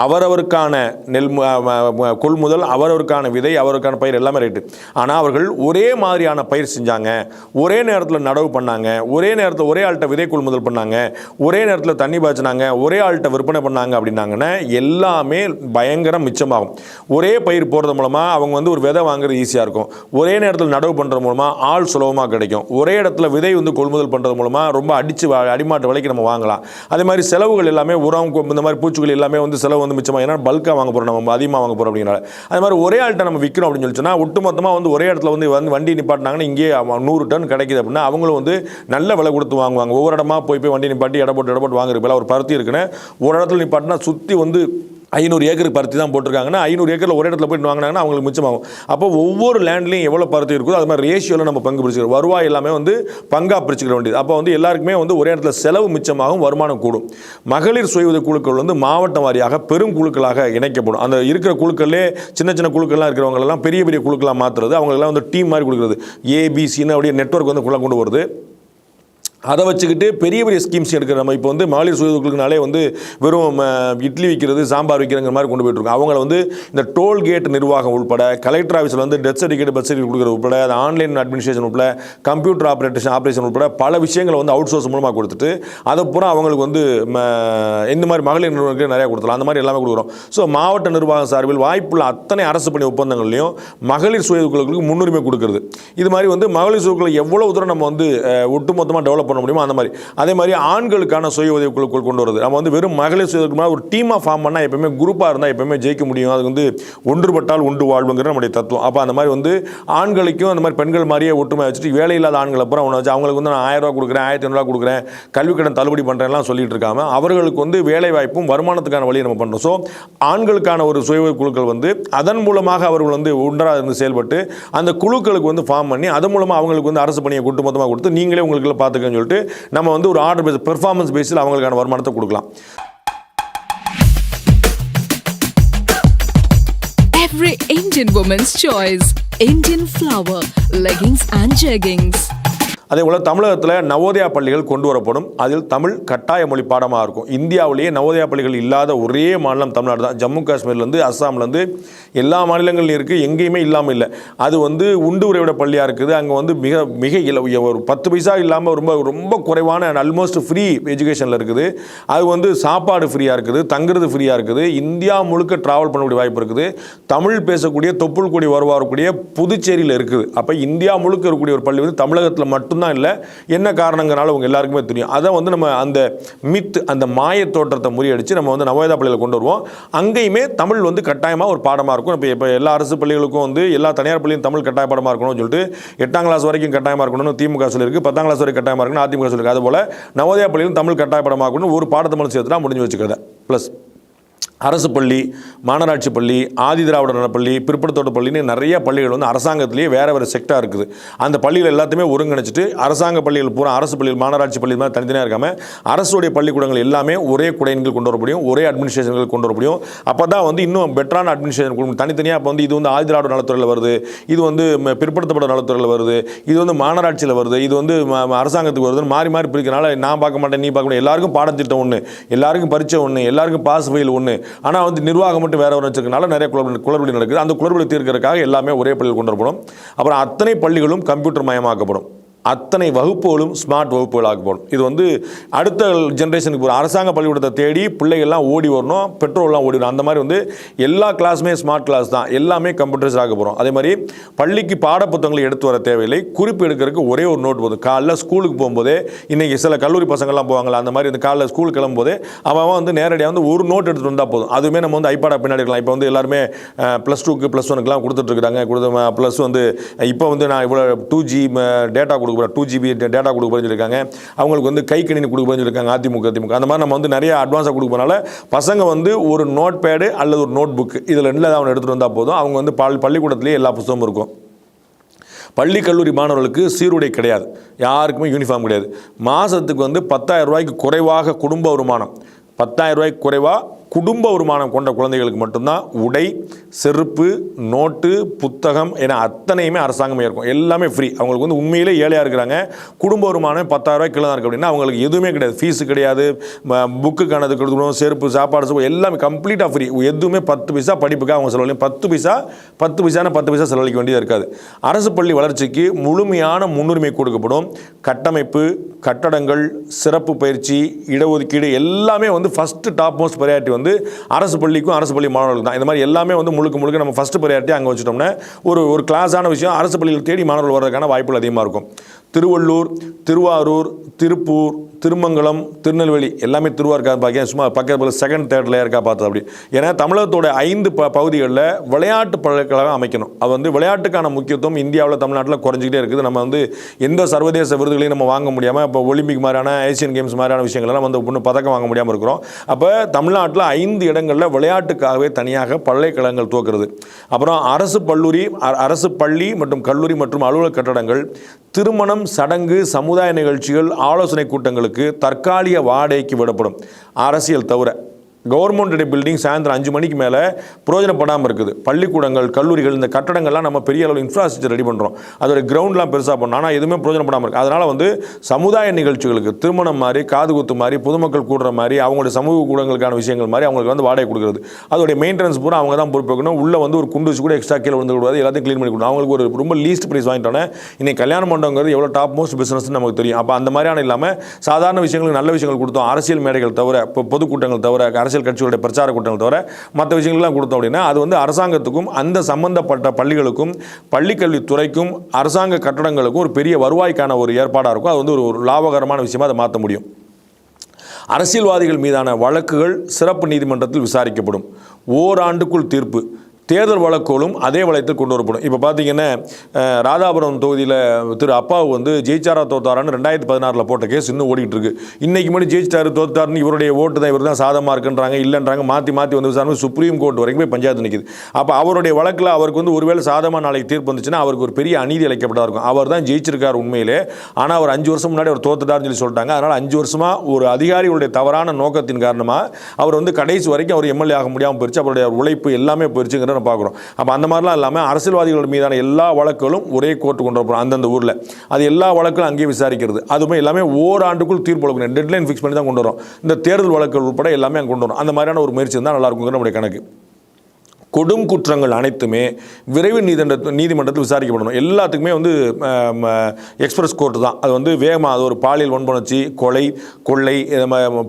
[SPEAKER 3] அவரவருக்கான நெல் கொள்முதல், அவரவருக்கான விதை, அவருக்கான பயிர் எல்லாமே ரைட்டு. ஆனால் அவர்கள் ஒரே மாதிரியான பயிர் செஞ்சாங்க, ஒரே நேரத்தில் நடவு பண்ணாங்க, ஒரே நேரத்தில் ஒரே ஆள்கிட்ட விதை கொள்முதல் பண்ணாங்க, ஒரே நேரத்தில் தண்ணி பாய்ச்சினாங்க, ஒரே ஆள்கிட்ட விற்பனை பண்ணாங்க அப்படின்னாங்கன்னா எல்லாமே பயங்கரம் மிச்சமாகும். ஒரே பயிர் போடுறது மூலமாக அவங்க வந்து ஒரு விதை வாங்குறது ஈஸியாக இருக்கும். ஒரே நேரத்தில் நடவு பண்ணுறது மூலமாக ஆள் சுலபமாக கிடைக்கும். ஒரே இடத்துல விதை வந்து கொள்முதல் பண்ணுறது மூலமாக ரொம்ப அடிமாட்டு விலைக்கு நம்ம வாங்கலாம். அதே மாதிரி செலவுகள் எல்லாமே உரம் இந்த மாதிரி பூச்சிகள் எல்லாமே வந்து செலவு வந்து மிச்சமாக, ஏன்னா பல்காக வாங்க போகிறோம், நம்ம அதிகமாக வாங்க போகிறோம் அப்படிங்கிறனால. அதே மாதிரி ஒரே ஆள்கிட்ட நம்ம விற்கிறோம் அப்படின்னு சொல்லி சொன்னால் ஒட்டுமொத்தமாக வந்து ஒரே இடத்துல வந்து வண்டி நிப்பாட்டினாங்கன்னா இங்கே 100 டன் கிடைக்குது அப்படின்னா அவங்களும் வந்து நல்ல விலை கொடுத்து வாங்குவாங்க. ஒவ்வொரு இடமா போய் வண்டி நிப்பாட்டி இட போட்டு வாங்குறதுக்கு ஒரு பருத்தி இருக்குன்னு ஒரு இடத்துல நிப்பாட்டினா சுற்றி வந்து 500 ஏக்கருக்கு பருத்தி தான் போட்டிருக்காங்கன்னா 500 ஏக்கரில் ஒரு இடத்துல போய்ட்டு வாங்கினாங்கன்னா அவங்களுக்கு மிச்சமாகும். அப்போ ஒவ்வொரு லேண்ட்லையும் எவ்வளோ பருத்தி இருக்குதோ அது மாதிரி ரேஷியோவில் நம்ம பங்கு பிரிச்சுக்கிறோம். வருவாய் எல்லாமே வந்து பங்காக பிரிச்சுக்கிற வேண்டியது. அப்போ வந்து எல்லாருக்குமே வந்து ஒரே இடத்துல செலவு மிச்சமாகும், வருமானம் கூடும். மகளிர் சுய உதவி குழுக்கள் வந்து மாவட்டம் வாரியாக பெரும் குழுக்களாக இணைக்கப்படும். அந்த இருக்கிற குழுக்களே சின்ன சின்ன குழுக்கள்லாம் இருக்கிறவங்களெல்லாம் பெரிய பெரிய குழுக்களாக மாற்றுறது, அவங்களெல்லாம் வந்து டீம் மாதிரி கொடுக்குறது, ஏபிசின்னு அப்படியே நெட்வொர்க் வந்து கொண்டு வருது. அதை வச்சுக்கிட்டு பெரிய பெரிய ஸ்கீம்ஸ் எடுக்கிற நம்ம இப்போ வந்து மகளிர் சுயதொழிலுக்குனாலே வந்து வெறும் இட்லி விற்கிறது சாம்பார் விற்கிறங்கிற மாதிரி கொண்டு போயிட்டுருக்கோம். அவங்கள வந்து இந்த டோல்கேட் நிர்வாகம் உட்பட, கலெக்டர் ஆஃபீஸில் வந்து டெத் சர்டிஃபிகேட் பர்த் சர்டிஃபிகேட் கொடுக்குறது உட்பட, அது ஆன்லைன் அட்மினிஸ்ட்ரேஷன் உட்பட, கம்ப்யூட்டர் ஆப்ரேஷன் உட்பட பல விஷயங்களை வந்து அவுட் சோர்ஸ் மூலமாக கொடுத்துட்டு அதை பூரா அவங்களுக்கு வந்து இந்த மாதிரி மகளிர் நிறுவனங்களுக்கு நிறையா கொடுத்துலாம். அந்த மாதிரி எல்லாமே கொடுக்குறோம். ஸோ மாவட்ட நிர்வாகம் சார்பில் வாய்ப்புள்ள அத்தனை அரசு பணி ஒப்பந்தங்கள்லையும் மகளிர் சுயதொழிலுக்கு முன்னுரிமை கொடுக்குறது. இது மாதிரி வந்து மகளிர் சுயதொழிலுக்கு எவ்வளோ தூரம் நம்ம வந்து ஒட்டுமொத்தமாக டெவலப் பண்ண முடியுமோ அந்த மாதிரி. அதே மாதிரி ஆண்களுக்கான சுய உதவி குழுக்கள் கொண்டு வருது. நம்ம வந்து வெறும் மகளிர் சுய உதவி ஒரு டீமாக ஃபார்ம் பண்ணால் எப்பவுமே குரூப்பாக இருந்தால் எப்பவுமே ஜெயிக்க முடியும். அது வந்து ஒன்றுபட்டால் உண்டு வாழ்வுங்கிற நம்முடைய தத்துவம். அப்போ அந்த மாதிரி வந்து ஆண்களுக்கும் அந்த மாதிரி பெண்கள் மாதிரியே ஒற்றுமை வச்சுட்டு வேலை இல்லாத ஆண்களை அப்புறம் அவனை வச்சு அவங்களுக்கு வந்து நான் 1000 ரூபா கொடுக்குறேன், 1500 கொடுக்குறேன், கல்வி கடன் தள்ளுபடி பண்ணுறேன்லாம் சொல்லிட்டு இருக்காம அவர்களுக்கு வந்து வேலை வாய்ப்பும் வருமானத்துக்கான வழியை நம்ம பண்ணுறோம். ஸோ ஆண்களுக்கான ஒரு சுய உதவி குழுக்கள் வந்து அதன் மூலமாக அவர்கள் வந்து ஒன்றாக இருந்து செயல்பட்டு அந்த குழுக்களுக்கு வந்து ஃபார்ம் பண்ணி அதன் மூலமாக அவங்களுக்கு வந்து அரசு பணியை கூட்டு மொத்தமாக கொடுத்து நீங்களே உங்களுக்கு பார்த்துக்கன்னு சொல்லிட்டு நம்ம வந்து ஒரு ஆர்டர் பேஸ் பெர்ஃபார்மன்ஸ் பேஸில் அவங்களுக்கான வருமானத்தை கொடுக்கலாம்.
[SPEAKER 4] Every Indian woman's choice. Indian flower, leggings and jeggings.
[SPEAKER 3] அதே போல் தமிழகத்தில் நவோதயா பள்ளிகள் கொண்டு வரப்படும். அதில் தமிழ் கட்டாய மொழி பாடமாக இருக்கும். இந்தியாவிலேயே நவோதயா பள்ளிகள் இல்லாத ஒரே மாநிலம் தமிழ்நாடு தான். ஜம்மு காஷ்மீர்லேருந்து அஸ்ஸாம்லேருந்து எல்லா மாநிலங்கள்லையும் இருக்குது, எங்கேயுமே இல்லாமல் இல்லை. அது வந்து உண்டு உறைவிட பள்ளியாக இருக்குது. அங்கே வந்து மிக மிக ஒரு 10 பைசா இல்லாமல் ரொம்ப ரொம்ப குறைவான ஆல்மோஸ்ட் ஃப்ரீ எஜுகேஷனில் இருக்குது. அது வந்து சாப்பாடு ஃப்ரீயாக இருக்குது, தங்குறது ஃப்ரீயாக இருக்குது, இந்தியா முழுக்க ட்ராவல் பண்ணக்கூடிய வாய்ப்பு இருக்குது. தமிழ் பேசக்கூடிய தொப்புள் கொடி வரக்கூடிய புதுச்சேரியில் இருக்குது. அப்போ இந்தியா முழுக்க இருக்கக்கூடிய ஒரு பள்ளி வந்து தமிழகத்தில் மட்டும் தான் இல்லை. என்ன காரணங்களால உங்க எல்லாருக்குமே தெரியும். அதை வந்து நம்ம அந்த மித் அந்த மாய தோற்றத்தை முறியடிச்சு நம்ம வந்து நவோதயா பள்ளியில் கொண்டு வருவோம். அங்கேயுமே தமிழ் வந்து கட்டாயமாக ஒரு பாடமாக இருக்கும். இப்போ எல்லா அரசு பள்ளிகளுக்கும் வந்து எல்லா தனியார் பள்ளியும் தமிழ் கட்டாய பாடமாக இருக்கணும்னு சொல்லிட்டு 8ஆம் கிளாஸ் வரைக்கும் கட்டாயமாக இருக்கணும்னு திமுக சொல்லியிருக்கு. 10ஆம் கிளாஸ் வரைக்கும் கட்டாயமாக இருக்கணும் அதிமுக சொல்லியிருக்கு. அதுபோல் நவோதயா பள்ளியிலும் தமிழ் கட்டாய பாடமாக இருக்கணும். ஒரு பாடத்தை மட்டும் சேர்த்துனா முடிஞ்சு வச்சுக்கிறத. ப்ளஸ் அரசு பள்ளி, மாநகராட்சி பள்ளி, ஆதி திராவிடர் நலப்பள்ளி, பிற்படுத்தப்பட்ட பள்ளின்னு நிறைய பள்ளிகள் வந்து அரசாங்கத்திலேயே வேறு செக்டாக இருக்குது. அந்த பள்ளிகள் எல்லாத்தையுமே ஒருங்கிணைச்சிட்டு அரசாங்க பள்ளிகள் பூரா அரசு பள்ளிகள் மாநகராட்சி பள்ளி மாதிரி தனித்தனியாக இருக்காமல் அரசுடைய பள்ளிக்கூடங்கள் எல்லாமே ஒரே குடையின்கள் கொண்டு வர முடியும், ஒரே அட்மினிஸ்ட்ரேஷன்கள் கொண்டு வர முடியும். அப்போ தான் வந்து இன்னும் பெட்டரான அட்மினிஸ்ட்ரேஷன் கொடுக்கும். தனித்தனியாக இப்போ வந்து இது வந்து ஆதி திராவிடர் நலத்துறையில் வருது, இது வந்து பிற்படுத்தப்பட்ட நலத்துறையில் வருது, இது வந்து மாநகராட்சியில் வருது, இது வந்து அரசாங்கத்துக்கு வருதுன்னு மாறி மாறி பிரிக்கிறனால நான் பார்க்க மாட்டேன், நீ பார்க்க மாட்டேன், எல்லாருக்கும் பாடத்திட்டம் ஒன்று, எல்லாருக்கும் பரீட்சை ஒன்று, எல்லாருக்கும் பாஸ் ஃபெயில் ஒன்று. ஆனால் வந்து நிர்வாகம் மட்டும் வேற ஒரு வச்சிருக்கனால நிறைய குளறுபடி நடக்குது. அந்த குளறுபடி தீர்க்கிறதுக்காக எல்லாமே ஒரே பள்ளியில் கொண்டு வரப்படும். அப்புறம் அத்தனை பள்ளிகளும் கம்ப்யூட்டர் மயமாக்கப்படும். அத்தனை வகுப்புகளும் ஸ்மார்ட் வகுப்புகள் ஆக்கப்படும். இது வந்து அடுத்த ஜென்ரேஷனுக்கு ஒரு அரசாங்க பள்ளிக்கூடத்தை தேடி பிள்ளைகள்லாம் ஓடி வரணும், பெட்ரோல்லாம் ஓடி வரணும். அந்த மாதிரி வந்து எல்லா கிளாஸுமே ஸ்மார்ட் கிளாஸ் தான், எல்லாமே கம்ப்யூட்டர்ஸ் ஆக்க போகிறோம். அதே மாதிரி பள்ளிக்கு பாடப்புத்தகங்களை எடுத்து வர தேவையில்லை, குறிப்பு எடுக்கிறதுக்கு ஒரே ஒரு நோட் போதும். காலைல ஸ்கூலுக்கு போகும்போதே இன்றைக்கி சில கல்லூரி பசங்கள்லாம் போவாங்களா, அந்த மாதிரி இந்த காலைல ஸ்கூலுக்கு கிளம்பும்போதே அவன் வந்து நேரடியாக வந்து ஒரு நோட் எடுத்துகிட்டு வந்தால் போதும். அதுவுமே நம்ம வந்து ஐபாடா பின்னாடி இருக்கலாம். இப்போ வந்து எல்லாருமே +2க்கு +1க்குலாம் கொடுத்துட்ருக்காங்க. ப்ளஸ் வந்து இப்போ வந்து நான் இவ்வளோ 2G டேட்டா 2GB டேட்டா கொடுக்க போகிறேன்னு சொல்லியிருக்காங்க. அவங்களுக்கு வந்து கை கணினி கொடுக்க போகிறேன்னு சொல்லியிருக்காங்க அதிமுக. அந்த மாதிரி நம்ம வந்து நிறைய அட்வான்ஸாக கொடுக்க போனால பசங்க வந்து ஒரு நோட் பேடு அல்லது ஒரு நோட் புக் இதில் ரெண்டில் அவனை எடுத்துகிட்டு வந்தால் போதும். அவங்க வந்து பள்ளிக்கூடத்துலேயே எல்லா புத்தகமும் இருக்கும். பள்ளி கல்லூரி மாணவர்களுக்கு சீருடை கிடையாது, யாருக்குமே யூனிஃபார்ம் கிடையாது. மாதத்துக்கு வந்து 10,000 ரூபாய்க்கு குறைவாக குடும்ப வருமானம், 10,000 ரூபாய்க்கு குறைவாக குடும்ப வருமானம் கொண்ட குழந்தைகளுக்கு மட்டும்தான் உடை, செருப்பு, நோட்டு, புத்தகம் என அத்தனையுமே அரசாங்கமே இருக்கும். எல்லாமே ஃப்ரீ. அவங்களுக்கு வந்து உண்மையிலே ஏழையாக இருக்கிறாங்க, குடும்ப வருமானம் 10,000 ரூபாய்க்கு கீழே தான் இருக்குது அப்படின்னா அவங்களுக்கு எதுவுமே கிடையாது. ஃபீஸு கிடையாது, புக்குக்கானது கொடுக்கணும், செருப்பு, சாப்பாடு, எல்லாமே கம்ப்ளீட்டாக ஃப்ரீ. எதுவுமே 10 பைசா படிப்புக்காக அவங்க செலவழிக்கும். 10 பைசா செலவழிக்க வேண்டியது இருக்காது. அரசு பள்ளி வளர்ச்சிக்கு முழுமையான முன்னுரிமை கொடுக்கப்படும். கட்டமைப்பு, கட்டடங்கள், சிறப்பு பயிற்சி, இடஒதுக்கீடு எல்லாமே வந்து ஃபஸ்ட்டு டாப் மோஸ்ட் ப்ரையாரிட்டி வந்து அரசு பள்ளிக்கும் அரசு பள்ளி மாணவர்களுக்கு தான். இந்த மாதிரி எல்லாமே வந்து முழுக்க நம்ம ஃபஸ்ட்டு ப்ரையாரிட்டி அங்கே வச்சுட்டோம்னா ஒரு கிளாஸான விஷயம் அரசு பள்ளியில் தேடி மாணவர்கள் வர்றதுக்கான வாய்ப்புகள் அதிகமாக இருக்கும். திருவள்ளூர், திருவாரூர், திருப்பூர், திருமங்கலம், திருநெல்வேலி எல்லாமே திருவாரூர் பார்க்க சும்மா பக்கத்தில் செகண்ட் தேர்டில் இருக்கா பார்த்தது அப்படி. ஏன்னா தமிழகத்தோட 5 பகுதிகளில் விளையாட்டு பல்கலைக்கழகம் அமைக்கணும். அது வந்து விளையாட்டுக்கான முக்கியத்துவம் இந்தியாவில் தமிழ்நாட்டில் குறைஞ்சிக்கிட்டே இருக்குது. நம்ம வந்து எந்த சர்வதேச விருதுகளையும் நம்ம வாங்க முடியாமல் இப்போ ஒலிம்பிக் மாதிரியான ஏசியன் கேம்ஸ் மாதிரியான விஷயங்கள்லாம் வந்து ஒன்றும் பதக்கம் வாங்க முடியாமல் இருக்கிறோம். அப்போ தமிழ்நாட்டில் 5 இடங்களில் விளையாட்டுக்காகவே தனியாக பல்கலைக்கழகங்கள் துவக்கிறது. அப்புறம் அரசு பள்ளி மற்றும் கல்லூரி மற்றும் அலுவலக கட்டடங்கள், திருமணம், சடங்கு, சமுதாய நிகழ்ச்சிகள், ஆலோசனை கூட்டங்களுக்கு தற்காலிக வாடகைக்கு விடப்படும். அரசியல் தவிர கவர்மெண்ட் பில்டிங் சாயந்தரம் 5 மணிக்கு மேலே பிரயோஜனப்படாமல் இருக்குது. பள்ளிக்கூடங்கள், கல்லூரிகள், இந்த கட்டடங்கள்லாம் நம்ம பெரிய அளவில் இன்ஃப்ராஸ்ட்ரக்சர் ரெடி பண்ணுறோம், அதோட கிரவுண்ட்லாம் பெருசாக பண்ணோம், ஆனால் எதுவுமே பிரயோஜனப்படாமல் இருக்குது. அதனால் வந்து சமுதாய நிகழ்ச்சிகளுக்கு திருமணம் மாதிரி, காது குத்து மாதிரி, பொதுமக்கள் கூடுற மாதிரி, அவங்களுடைய சமூக கூடங்களுக்கான விஷயங்கள் மாதிரி அவங்களுக்கு வந்து வாடகை கொடுக்குறது. அதோடைய மெயின்டெனன்ஸ் பூரா அவங்க தான் பொறுப்பேற்கணும். உள்ளே வந்து ஒரு குண்டு கூட எக்ஸ்ட்ரா கீழே வந்து கூடாது, எல்லாத்தையும் க்ளீன் பண்ணி கொடுக்கணும். அவங்களுக்கு ஒரு ரொம்ப லீஸ்ட் ப்ரைஸ் வாங்கிட்டோன்னே இன்னைக்கு கல்யாண மண்டபங்கிறது எவ்வளோ டாப் மோஸ்ட் பிஸ்னஸ்ன்னு நமக்கு தெரியும். அப்போ அந்த மாதிரியான இல்லாமல் சாதாரண விஷயங்களுக்கு நல்ல விஷயங்கள் கொடுத்தோம். அரசியல் மேடைகள் தவிர, இப்போ பொதுக்கூட்டங்கள் தவிர, அரசியல் கட்சிகளுடைய பிரச்சார கூட்டங்கள் தவிர மற்ற விஷயங்கள்லாம் கொடுத்தோம் அப்படின்னா அது வந்து அரசாங்கத்துக்கும் அந்த சம்பந்தப்பட்ட பள்ளிகளுக்கும் பள்ளிக்கல்வித்துறைக்கும் அரசாங்க கட்டடங்களுக்கும் ஒரு பெரிய வருவாய்க்கான ஒரு ஏற்பாடாக இருக்கும். அது வந்து ஒரு லாபகரமான விஷயமாக அதை மாற்ற முடியும். அரசியல்வாதிகள் மீதான வழக்குகள் சிறப்பு நீதிமன்றத்தில் விசாரிக்கப்படும். ஓராண்டுக்குள் தீர்ப்பு. தேர்தல் வழக்குகளும் அதே வளையத்தில் கொண்டு வரப்படும். இப்போ பார்த்தீங்கன்னா ராதாபுரம் தொகுதியில் திரு அப்பாவு வந்து ஜெயிச்சாரா தோத்தாரான்னு 2016 போட்ட கேஸ் இன்னும் ஓடிட்டு இருக்கு. இன்னைக்கு முன்னாடி ஜெயிச்சாரு தோத்தாருன்னு இவருடைய ஓட்டு தான் இவர் தான் சாதமாக இருக்குன்றாங்க இல்லைன்றாங்க மாற்றி வந்து விசாரணை சுப்ரீம் கோர்ட் வரைக்கும் போய் பஞ்சாயத்து நிற்குது. அப்போ அவருடைய வழக்கில் அவருக்கு வந்து ஒருவேளை சாதமாக நாளைக்கு தீர்ப்பு வந்துச்சுன்னா அவருக்கு ஒரு பெரிய அநீதி அளிக்கப்பட்டா இருக்கும். அவர் தான் ஜெயிச்சிருக்கார் உண்மையிலே, ஆனால் அவர் 5 வருஷம் முன்னாடி அவர் தோத்துட்டாருன்னு சொல்லி சொல்லிட்டாங்க. அதனால் 5 வருஷமாக ஒரு அதிகாரிகளுடைய தவறான நோக்கத்தின் காரணமாக அவர் வந்து கடைசி வரைக்கும் அவர் எம்எல்ஏ ஆக முடியாமல் போயிடுச்சு. அவருடைய உழைப்பு எல்லாமே போயிடுச்சுங்கிற பார்க்குறோம். அப்போ அந்த மாதிரிலாம் இல்லாமல் அரசியல்வாதிகள் மீதான எல்லா வழக்குகளும் ஒரே கோர்ட்டு கொண்டு வரப்போம். அந்தந்த ஊரில் அது எல்லா வழக்குகளும் அங்கேயே விசாரிக்கிறது. அதுவுமே எல்லாமே ஓராண்டுக்குள் தீர்ப்பு வழக்கு டெட்லைன் ஃபிக்ஸ் பண்ணி தான் கொண்டு வரோம். இந்த தேர்தல் வழக்குகள் உட்பட எல்லாமே அங்கே கொண்டு வரும். அந்த மாதிரியான ஒரு முயற்சி இருந்தால் நல்லா இருக்குங்கிற நம்முடைய கணக்கு. கொடும் குற்றங்கள் அனைத்துமே விரைவு நீதிமன்றத்தில் விசாரிக்கப்படணும். எல்லாத்துக்குமே வந்து எக்ஸ்பிரஸ் கோர்ட்டு தான். அது வந்து வேகமாக அது ஒரு பாலியல் வன்புணர்ச்சி, கொலை, கொள்ளை,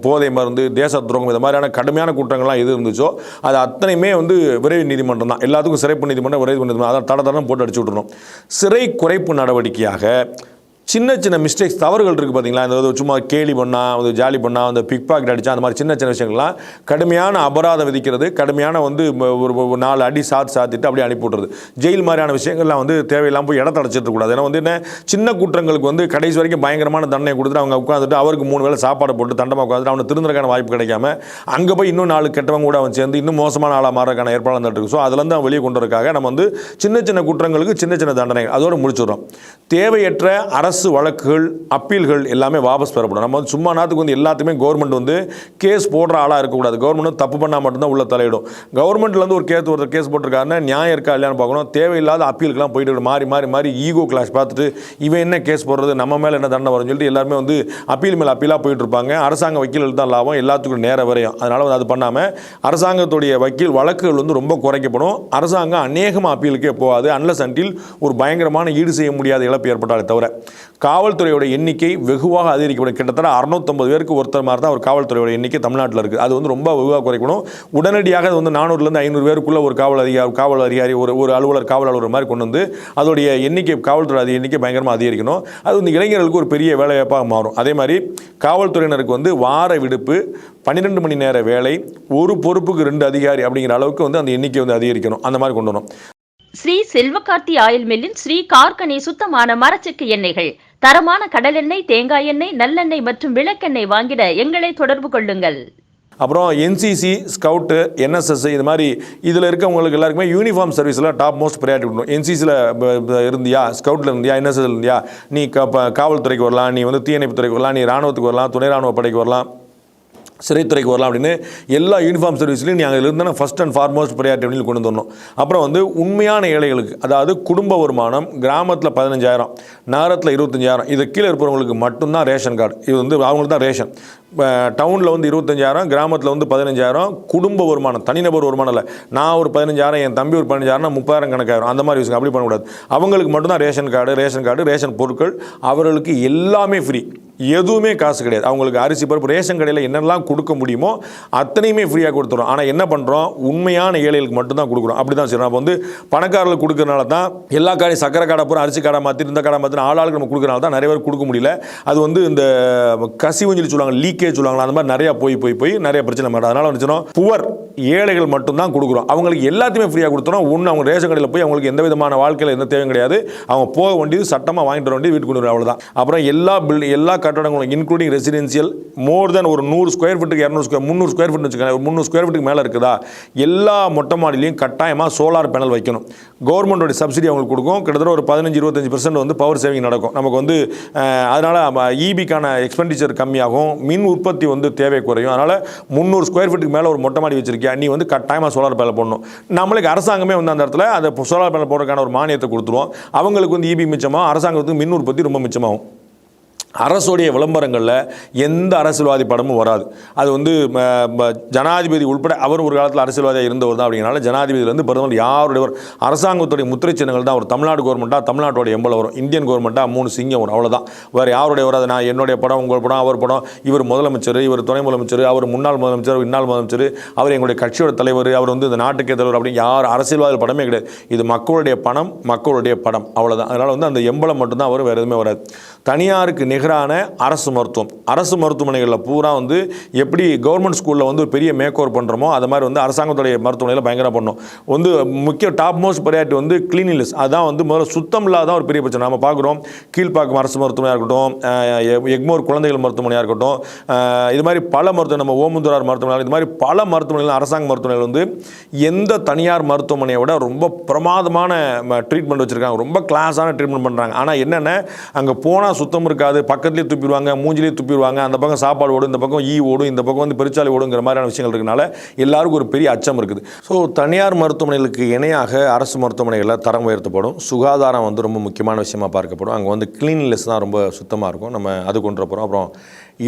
[SPEAKER 3] போதை மருந்து, தேச துரோகம் இது மாதிரியான கடுமையான குற்றங்கள்லாம் எது இருந்துச்சோ அது அத்தனையுமே வந்து விரைவு நீதிமன்றம் தான். எல்லாத்துக்கும் சிறைப்பு நீதிமன்றம், விரைவு நீதிமன்றம் அதான் தடை போட்டு அடிச்சு விட்டுறணும். சிறை குறைப்பு நடவடிக்கையாக சின்ன சின்ன மிஸ்டேக்ஸ் தவறுகள் இருக்குது பார்த்தீங்களா, இந்த சும்மா கேலி பண்ணால் வந்து ஜாலி பண்ணால் அந்த பிக் பாக்கெட் அடித்தா அந்த மாதிரி சின்ன சின்ன விஷயங்கள்லாம் கடுமையான அபராதம் விதிக்கிறது, கடுமையான வந்து ஒரு 4 அடி சாத்திட்டு அப்படியே அனுப்பி விட்றது. ஜெயில் மாதிரியான விஷயங்கள்லாம் வந்து தேவையில்லாமல் போய் இடத்த அடைச்சிட்டு கூடாது. ஏன்னா வந்து என்ன சின்ன குற்றங்களுக்கு வந்து கடைசி வரைக்கும் பயங்கரமான தண்டனை கொடுத்துட்டு அவங்க உட்காந்துட்டு அவருக்கு 3 வேளை சாப்பாடு போட்டு தண்டமாக உட்காந்துட்டு அவனை திருந்துறதுக்கான வாய்ப்பு கிடைக்காம அங்கே போய் இன்னும் 4 கெட்டவங்க கூட அவன் சேர்ந்து இன்னும் மோசமான ஆளாக மாறக்கான ஏற்பாடு நடந்துருக்கு. ஸோ அதுலேருந்து அவன் வெளியே கொண்டு வரக்காக நம்ம வந்து சின்ன சின்ன குற்றங்களுக்கு சின்ன சின்ன தண்டனை அதோடு முடிச்சுடுறோம். தேவையற்ற அரசு வழக்குகள் அப்பீல்கள் எல்லாமே வாபஸ் பெறப்படும். நம்ம வந்து சும்மா நாட்டுக்கு வந்து எல்லாத்துக்குமே கவர்மெண்ட் வந்து கேஸ் போடுற ஆளாக இருக்கக்கூடாது. கவர்மெண்ட் தப்பு பண்ணால் மட்டும்தான் உள்ள தலையிடும். கவர்மெண்ட்லேருந்து ஒருத்தர் கேஸ் போட்டிருக்காருன்னா நியாயம் இருக்கா இல்லையான்னு பார்க்கணும். தேவையில்லாத அப்பீலுக்குலாம் போயிட்டு மாறி ஈகோ கிளாஷ் பார்த்துட்டு இவன் என்ன கேஸ் போடுறது, நம்ம மேலே என்ன தண்டனை வரும்னு சொல்லிட்டு எல்லாருமே வந்து அப்பீல் மேலே அப்பீலாக போயிட்டு இருப்பாங்க. அரசாங்க வக்கீல்கள் தான் லாபம், எல்லாத்துக்கும் நேரம் வரையும். அதனால் வந்து அது பண்ணாமல் அரசாங்கத்துடைய வக்கீல் வழக்குகள் வந்து ரொம்ப குறைக்கப்படும். அரசாங்கம் அநேகமாக அப்பீலுக்கே போகாது அன்லஸ் அன்டில் ஒரு பயங்கரமான ஈடு செய்ய முடியாத இழப்பு ஏற்பட்டாலே தவிர. காவல்துறையோட எண்ணிக்கை வெகுவாக அதிகரிக்கப்படும். கிட்டத்தட்ட 650 பேருக்கு ஒருத்தர் மாதிரி தான் ஒரு காவல்துறையோட எண்ணிக்கை தமிழ்நாட்டில் இருக்குது. அது வந்து ரொம்ப வெகுவாக குறைக்கணும். உடனடியாக அது வந்து 400லேருந்து 500 பேருக்குள்ள ஒரு காவல் அதிகாரி ஒரு அலுவலர் காவல் அலுவலர் மாதிரி கொண்டு வந்து அதோடைய எண்ணிக்கை காவல்துறை எண்ணிக்கை பயங்கரமாக அதிகரிக்கணும். அது வந்து இளைஞர்களுக்கு ஒரு பெரிய வேலைவாய்ப்பாக மாறும். அதே மாதிரி காவல்துறையினருக்கு வந்து வார விடுப்பு, 12 மணி நேர வேலை, ஒரு பொறுப்புக்கு 2 அதிகாரி அப்படிங்கிற அளவுக்கு வந்து அந்த எண்ணிக்கை வந்து அதிகரிக்கணும். அந்த மாதிரி கொண்டு வரணும்.
[SPEAKER 5] ஸ்ரீ செல்வகார்த்தி ஆயில் மில்லின் ஸ்ரீ கார்கனி சுத்தமான மரச்செக்கு எண்ணெய்கள், தரமான கடல் எண்ணெய், தேங்காய் எண்ணெய், நல்லெண்ணெய் மற்றும் விளக்கெண்ணெய் வாங்கிட எங்களை தொடர்பு கொள்ளுங்கள்.
[SPEAKER 3] அப்புறம் என்சிசி, ஸ்கவுட்டு, என்எஸ்எஸ் இது மாதிரி இதில் இருக்கவங்களுக்கு எல்லாருக்குமே யூனிஃபார்ம் சர்வீஸில் டாப் மோஸ்ட் ப்ரையாரிட்டி கொடுக்கணும். என்சிசியில் இருந்தியா, ஸ்கவுட்டில் இருந்தியா, என்எஸ்எஸ் இருந்தியா, நீ காவல்துறைக்கு வரலாம், நீ வந்து தீயணைப்பு துறைக்கு வரலாம், நீ ராணுவத்துக்கு வரலாம், துணை ராணுவ படைக்கு வரலாம், சிறைத்துறைக்கு வரலாம் அப்படின்னு எல்லா யூனிஃபார்ம் சர்வீஸ்லையும் நீங்கள் அதில் இருந்தால் ஃபஸ்ட் அண்ட் ஃபார்மோஸ்ட் ப்ரையாரிட்டி அப்படின்னு கொண்டு வரணும். அப்புறம் வந்து உண்மையான ஏழைகளுக்கு, அதாவது குடும்ப வருமானம் கிராமத்தில் 15,000, நகரத்தில் 25,000, இது கீழே இருப்பவங்களுக்கு மட்டும்தான் ரேஷன் கார்டு. இது வந்து அவங்களுக்கு தான் ரேஷன். டவுனில் வந்து 25,000, கிராமத்தில் வந்து 15,000. குடும்ப வருமானம், தனிநபர் வருமானம் இல்லை. நான் ஒரு 15,000, என் தம்பி ஒரு 15,000, 30,000 கணக்காயிரும். அந்த மாதிரி விஷயம் அப்படி பண்ணக்கூடாது. அவங்களுக்கு மட்டும்தான் ரேஷன் கார்டு, ரேஷன் பொருட்கள். அவர்களுக்கு எல்லாமே ஃப்ரீ, எதுவுமே காசு கிடையாது. அவங்களுக்கு அரிசி பருப்பு ரேஷன் கடையில் என்னெல்லாம் கொடுக்க முடியுமோ அத்தனையுமே ஃப்ரீயாக கொடுத்துறோம். ஆனால் என்ன பண்ணுறோம், உண்மையான ஏழைகளுக்கு மட்டும்தான் கொடுக்குறோம். அப்படி தான் சரி. நம்ம வந்து பணக்காரர்களுக்கு கொடுக்கறனால தான் எல்லா காடையும் சக்கரை காடை பூரா அரிசி காடை மாற்றி இந்த காடை மாற்றி ஆளாளுக்கு நம்ம கொடுக்கறனால தான் நிறைய பேர் கொடுக்க முடியல. அது வந்து இந்த கசிவுன்னு சொல்லி சொல்லுவாங்க, லீக்கேஜ் சொல்லுவாங்களா, அந்த மாதிரி நிறையா போய் நிறைய பிரச்சனை மாட்டோம். அதனால் வந்துச்சுனோம் புவர் ஏழைகள் மட்டும்தான் கொடுக்குறோம். அவங்களுக்கு எல்லாத்தையுமே ஃப்ரீயாக கொடுத்துறோம். ஒன்று அவங்க ரேஷன் கடையில் போய் அவங்களுக்கு எந்த விதமான வாழ்க்கையில் எந்த தேவையும் கிடையாது. அவங்க போக வேண்டியது சட்டமாக வாங்கிட்டு வர வேண்டியது வீட்டுக்கு கொண்டு வர, அவ்வளோதான். அப்புறம் எல்லா கட்டடங்களும் இன்க்ளூடிங் ரெசிடென்சியல் மோர் தென் ஒரு 100 ஸ்கொயர் ஃபீட்டுக்கு 300 ஸ்கொயர் ஃபீட் வச்சுக்கோங்க, 300 ஸ்கொயர் ஃபீட்டுக்கு மேலே இருக்குதா, எல்லா மொட்டை மாடிலையும் கட்டாயமாக சோலார் பேனல் வைக்கணும். கவர்மெண்டோட சப்சிடி அவங்களுக்கு கொடுக்கும். கிட்டத்தட்ட ஒரு 15-25% வந்து பவர் சேவிங் நடக்கும் நமக்கு வந்து. அதனால் ஈபிக்கான எக்ஸ்பெண்டிச்சர் கம்மியாகும், மின் உற்பத்தி வந்து தேவை குறையும். அதனால் 300 ஸ்கொயர் ஃபீட்டுக்கு மேலே ஒரு மொட்டை மாடி வச்சிருக்கியா, நீ வந்து கட்டாயமாக சோலார் பேனல் போடணும். நம்மளுக்கு அரசாங்கமே வந்து அந்த இடத்துல அந்த சோலார் பேனல் போடுறதுக்கான ஒரு மானியத்தை கொடுத்துருவோம். அவங்களுக்கு வந்து ஈபி மிச்சமாகும், அரசாங்கத்துக்கு மின் உற்பத்தி ரொம்ப மிச்சமாகும். அரசுடைய விளம்பரங்களில் எந்த அரசியல்வாதி படமும் வராது. அது வந்து ஜனாதிபதி உள்பட அவர் ஒரு காலத்தில் அரசியல்வாதியாக இருந்தவர் தான். அப்படிங்கிறனால ஜனாதிபதியிலேருந்து பிரதமர் யாருடைய அரசாங்கத்துடைய முத்திரை சின்னங்கள் தான். ஒரு தமிழ்நாடு கவர்மெண்ட்டாக தமிழ்நாட்டோட எம்பளம் வரும், இந்தியன் கவர்மெண்ட்டாக 3 சிங்கம் வரும், அவ்வளோதான். வேறு யாருடைய வராது. நான் என்னுடைய படம், உங்கள் படம், அவர் படம், இவர் முதலமைச்சர், இவர் துணை முதலமைச்சர், அவர் முன்னாள் முதலமைச்சர், இந்நாள் முதலமைச்சர், அவர் எங்களுடைய கட்சியோட தலைவர், அவர் வந்து இந்த நாட்டுக்கே தலைவர் அப்படின்னு யார் அரசியல்வாதி படமே கிடையாது. இது மக்களுடைய பணம், மக்களுடைய படம், அவ்வளோதான். அதனால் வந்து அந்த எம்பளம் மட்டும்தான் வரும், வேறு எதுவுமே வராது. தனியாருக்கு நிகரான அரசு மருத்துவம், அரசு மருத்துவமனைகளில் பூரா வந்து எப்படி கவர்மெண்ட் ஸ்கூலில் வந்து ஒரு பெரிய மேக் ஓவர் பண்ணுறோமோ அது மாதிரி வந்து அரசாங்கத்துடைய மருத்துவமனையில் பயங்கரமாக பண்ணோம். வந்து முக்கிய டாப் மோஸ்ட் ப்ரையாரிட்டி வந்து கிளீனினஸ். அதுதான் வந்து முதல்ல சுத்தம் இல்லாத ஒரு பெரிய பிரச்சனை. நம்ம பார்க்குறோம் கீழ்ப்பாக்கம் அரசு மருத்துவமனையாக இருக்கட்டும், எக்மோர் குழந்தைகள் மருத்துவமனையாக இருக்கட்டும், இது மாதிரி பல மருத்துவ, நம்ம ஓமுந்துரார் மருத்துவமனை, இது மாதிரி பல மருத்துவமனைகள், அரசாங்க மருத்துவமனைகள் வந்து எந்த தனியார் மருத்துவமனையை விட ரொம்ப பிரமாதமான ட்ரீட்மெண்ட் வச்சுருக்காங்க, ரொம்ப கிளாஸான ட்ரீட்மெண்ட் பண்ணுறாங்க. ஆனால் என்னென்ன, அங்கே போனால் சுத்தம் இருக்காது, பக்கத்துலேயே துப்பிடுவாங்க, மூஞ்சிலேயே துப்பிடுவாங்க, அந்த பக்கம் சாப்பாடு ஓடும், இந்த பக்கம் ஓடும், இந்த பக்கம் வந்து பெருச்சாலை ஓடுங்கிற மாதிரியான விஷயங்கள் இருக்கனால எல்லாருக்கும் ஒரு பெரிய அச்சம் இருக்குது. ஸோ தனியார் மருத்துவமனைகளுக்கு இணையாக அரசு மருத்துவமனைகளில் தரம் உயர்த்தப்படும். சுகாதாரம் வந்து ரொம்ப முக்கியமான விஷயமாக பார்க்கப்படும். அங்கே வந்து கிளீன்லெஸ் தான் ரொம்ப சுத்தமாக இருக்கும். நம்ம அது கொண்டு போகிறோம். அப்புறம்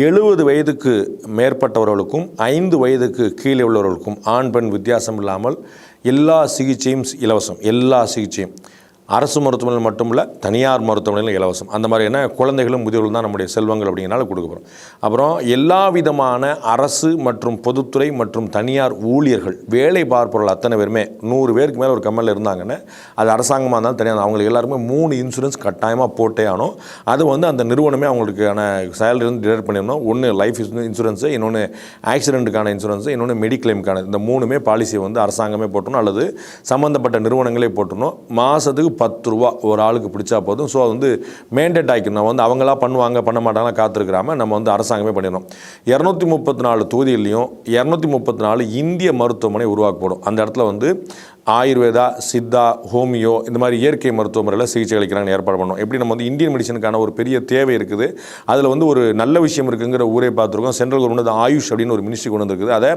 [SPEAKER 3] 70 வயதுக்கு மேற்பட்டவர்களுக்கும் 5 வயதுக்கு கீழே உள்ளவர்களுக்கும் ஆண் பெண் வித்தியாசம் இல்லாமல் எல்லா சிகிச்சையும் இலவசம். எல்லா சிகிச்சையும் அரசு மருத்துவமனையில் மட்டும் இல்லை, தனியார் மருத்துவமனையில் இலவசம். அந்த மாதிரி என்ன, குழந்தைகளும் முதியோர்களும் தான் நம்முடைய செல்வங்கள் அப்படிங்கிறனால கொடுக்க போகிறோம். அப்புறம் எல்லா விதமான அரசு மற்றும் பொதுத்துறை மற்றும் தனியார் ஊழியர்கள், வேலை பார்ப்பவர்கள் அத்தனை பேருமே 100 பேருக்கு மேலே ஒரு கம்பெனியில் இருந்தாங்கன்னா அது அரசாங்கமாக இருந்தாலும் தனியாக, அவங்களுக்கு எல்லாருமே 3 இன்சூரன்ஸ் கட்டாயமாக போட்டே ஆகணும். அது வந்து அந்த நிறுவனமே அவங்களுக்கான சேலரி வந்து டிடக்ட் பண்ணிடணும். ஒன்று லைஃப் இன்சூரன்ஸு, இன்னொன்று ஆக்சிடென்ட்டுக்கான இன்சூரன்ஸு, இன்னொன்று மெடிக்ளைமுக்கான. இந்த 3மே பாலிசியை வந்து அரசாங்கமே போட்டணும் அல்லது சம்மந்தப்பட்ட நிறுவனங்களே போட்டணும். மாதத்துக்கு 10 ரூபா ஒரு ஆளுக்கு பிடிச்சா போதும். ஸோ அது வந்து மேண்டேட் ஆகிக்கணும். நம்ம வந்து அவங்களா பண்ணுவாங்க பண்ண மாட்டாங்களா காத்திருக்கிறாம நம்ம வந்து அரசாங்கமே பண்ணிடணும். 234 தொகுதியிலையும் 234 இந்திய மருத்துவமனை உருவாக்கப்படும். அந்த இடத்துல வந்து ஆயுர்வேதா, சித்தா, ஹோமியோ, இந்த மாதிரி இயற்கை மருத்துவ முறையில் சிகிச்சை அளிக்கிறாங்க ஏற்பாடு பண்ணோம். எப்படி நம்ம வந்து இந்தியன் மெடிசனுக்கான ஒரு பெரிய தேவை இருக்குது, அதில் வந்து ஒரு நல்ல விஷயம் இருக்குங்கிற ஊரே பார்த்துருக்கோம். சென்ட்ரல் கவர்மெண்ட் ஆயுஷ் அப்படின்னு ஒரு மினிஸ்ட்ரி கொண்டு வந்துருக்குது. அதை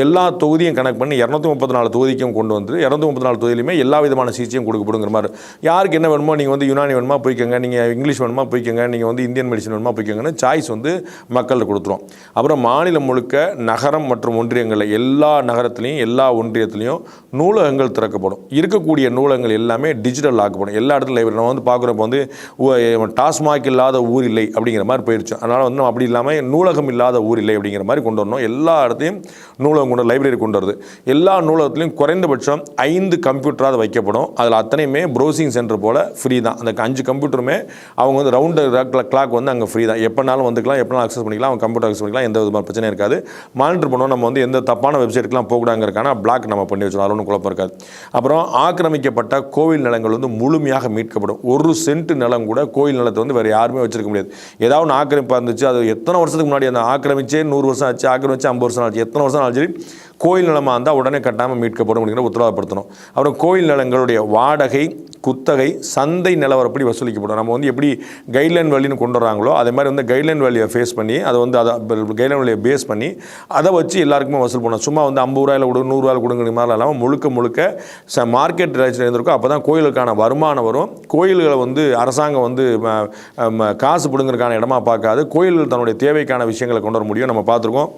[SPEAKER 3] எல்லா தொகுதியும் கனெக்ட் பண்ணி 234 தொகுதிக்கும் கொண்டு வந்து 234 தொகுதியிலுமே எல்லா விதமான சிகிச்சையும் கொடுக்கப்படுங்கிற மாதிரி. யாருக்கு என்ன வேணுமோ, நீங்கள் வந்து யுனானி வேணுமா போய்க்கோங்க, நீங்கள் இங்கிலீஷ் வேணுமா போய்க்கோங்க, நீங்கள் வந்து இந்தியன் மெடிசன் வேணுமா போய்க்கோங்கன்னு சாய்ஸ் வந்து மக்களுக்கு கொடுத்துரும். அப்புறம் மாநிலம் முழுக்க நகரம் மற்றும் ஒன்றியங்களில் எல்லா நகரத்துலேயும் எல்லா ஒன்றியத்துலேயும் நூலகங்கள் திறக்கப்படும். இருக்கக்கூடிய நூலகங்கள் எல்லாமே டிஜிட்டல் ஆக்கப்படும். எல்லா இடத்துல லைப்ரரி நம்ம வந்து பார்க்குறப்ப வந்து டாஸ்மாக் இல்லாத ஊர் இல்லை அப்படிங்கிற மாதிரி போயிடுச்சு. அதனால் வந்து அப்படி இல்லாமல் நூலகம் இல்லாத ஊர் இல்லை அப்படிங்கிற மாதிரி கொண்டு வரணும். எல்லா இடத்தையும் நூலகம் கொண்டு லைப்ரரி கொண்டு வருது. எல்லா நூலகத்துலையும் குறைந்தபட்சம் 5 கம்ப்யூட்டராக வைக்கப்படும். அதில் அத்தனையுமே ப்ரௌசிங் சென்டர் போல் ஃப்ரீ தான். அந்த 5 கம்ப்யூட்டருமே அவங்க வந்து ரவுண்டு கிளாக் வந்து அங்கே ஃப்ரீ தான். எப்போனாலும் வந்துக்கலாம், எப்போனாலும் அக்சஸ் பண்ணிக்கலாம், அவங்க கம்ப்யூட்டர் அக்சஸ் பண்ணிக்கலாம், எந்த விதமான பிரச்சனையும் இருக்காது. மானிட்டர் பண்ணுவோம். நம்ம வந்து எந்த தப்பான வெப்சைட்டுக்கெலாம் போகக்கூடாங்கிறக்கான பிளாக் நம்ம பண்ணி வச்சோம். அது ஒன்றும் குழப்பம் இருக்காது. அப்புறம் ஆக்கிரமிக்கப்பட்ட கோவில் நிலங்கள் வந்து முழுமையாக மீட்கப்படும். 1 சென்ட் நிலம் கூட கோயில் நிலத்தை வந்து வேறு யாருமே வச்சிருக்க முடியாது. ஏதாவது ஒன்று ஆக்கிரமிப்பாக இருந்துச்சு, அது எத்தனை வருஷத்துக்கு முன்னாடி அந்த ஆக்கிரமிச்சே 100 வருஷம் ஆச்சு, ஆக்கிரமிச்சு 50 வருஷம் ஆச்சு, எத்தனை வருஷம் ஆச்சு, கோயில் நிலமாக இருந்தால் உடனே கட்டாமல் மீட்கப்படும் அப்படிங்கிற உத்தரவாதப்படுத்தணும். அப்புறம் கோயில் நிலங்களுடைய வாடகை, குத்தகை, சந்தை நிலவரப்படி வசூலிக்கப்படும். நம்ம வந்து எப்படி கைட்லைன் வேல்யூன்னு கொண்டு வராங்களோ அதே மாதிரி வந்து கைட்லைன் வேல்யூவை ஃபேஸ் பண்ணி அதை வந்து கைட்லைன் வேல்யூவை பேஸ் பண்ணி அதை வச்சு எல்லாருக்குமே வசூல் பண்ணணும். சும்மா வந்து 50 ரூபாயில் கொடுங்க, 100 ரூபாயில் கொடுங்கிற மாதிரி இல்லாமல் முழுக்க மார்க்கெட் ரேஞ்சில் இருந்திருக்கும். அப்போ தான் கோயிலுக்கான வருமானம் வரும். கோயில்களை வந்து அரசாங்கம் வந்து காசு பிடுங்கிறதுக்கான இடமா பார்க்காது, கோயில்கள் தன்னுடைய தேவைக்கான விஷயங்களை கொண்டு வர முடியும். நம்ம பார்த்துருக்கோம்.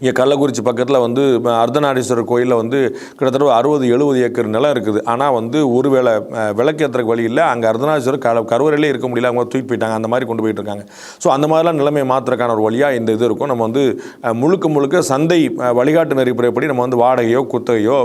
[SPEAKER 3] இங்கே கள்ளக்குறிச்சி பக்கத்தில் வந்து அர்த்தநாரீஸ்வரர் கோயிலில் வந்து கிட்டத்தட்ட 60-70 ஏக்கர் நிலம் இருக்குது. ஆனால் வந்து ஒருவேளை விளக்கேற்றுறக்கு வழி இல்லை. அங்கே அர்த்தநாரீஸ்வரர் கருவறையிலே இருக்க முடியல, அவங்க தூக்கி போயிட்டாங்க. அந்த மாதிரி கொண்டு போயிட்டு இருக்காங்க. ஸோ அந்த மாதிரிலாம் நிலைமையை மாற்றுறதுக்கான ஒரு வழியாக இந்த இது இருக்கும். நம்ம வந்து முழுக்க சந்தை வழிகாட்டு நெறிமுறைப்படி நம்ம வந்து வாடகையோ குத்தகையோ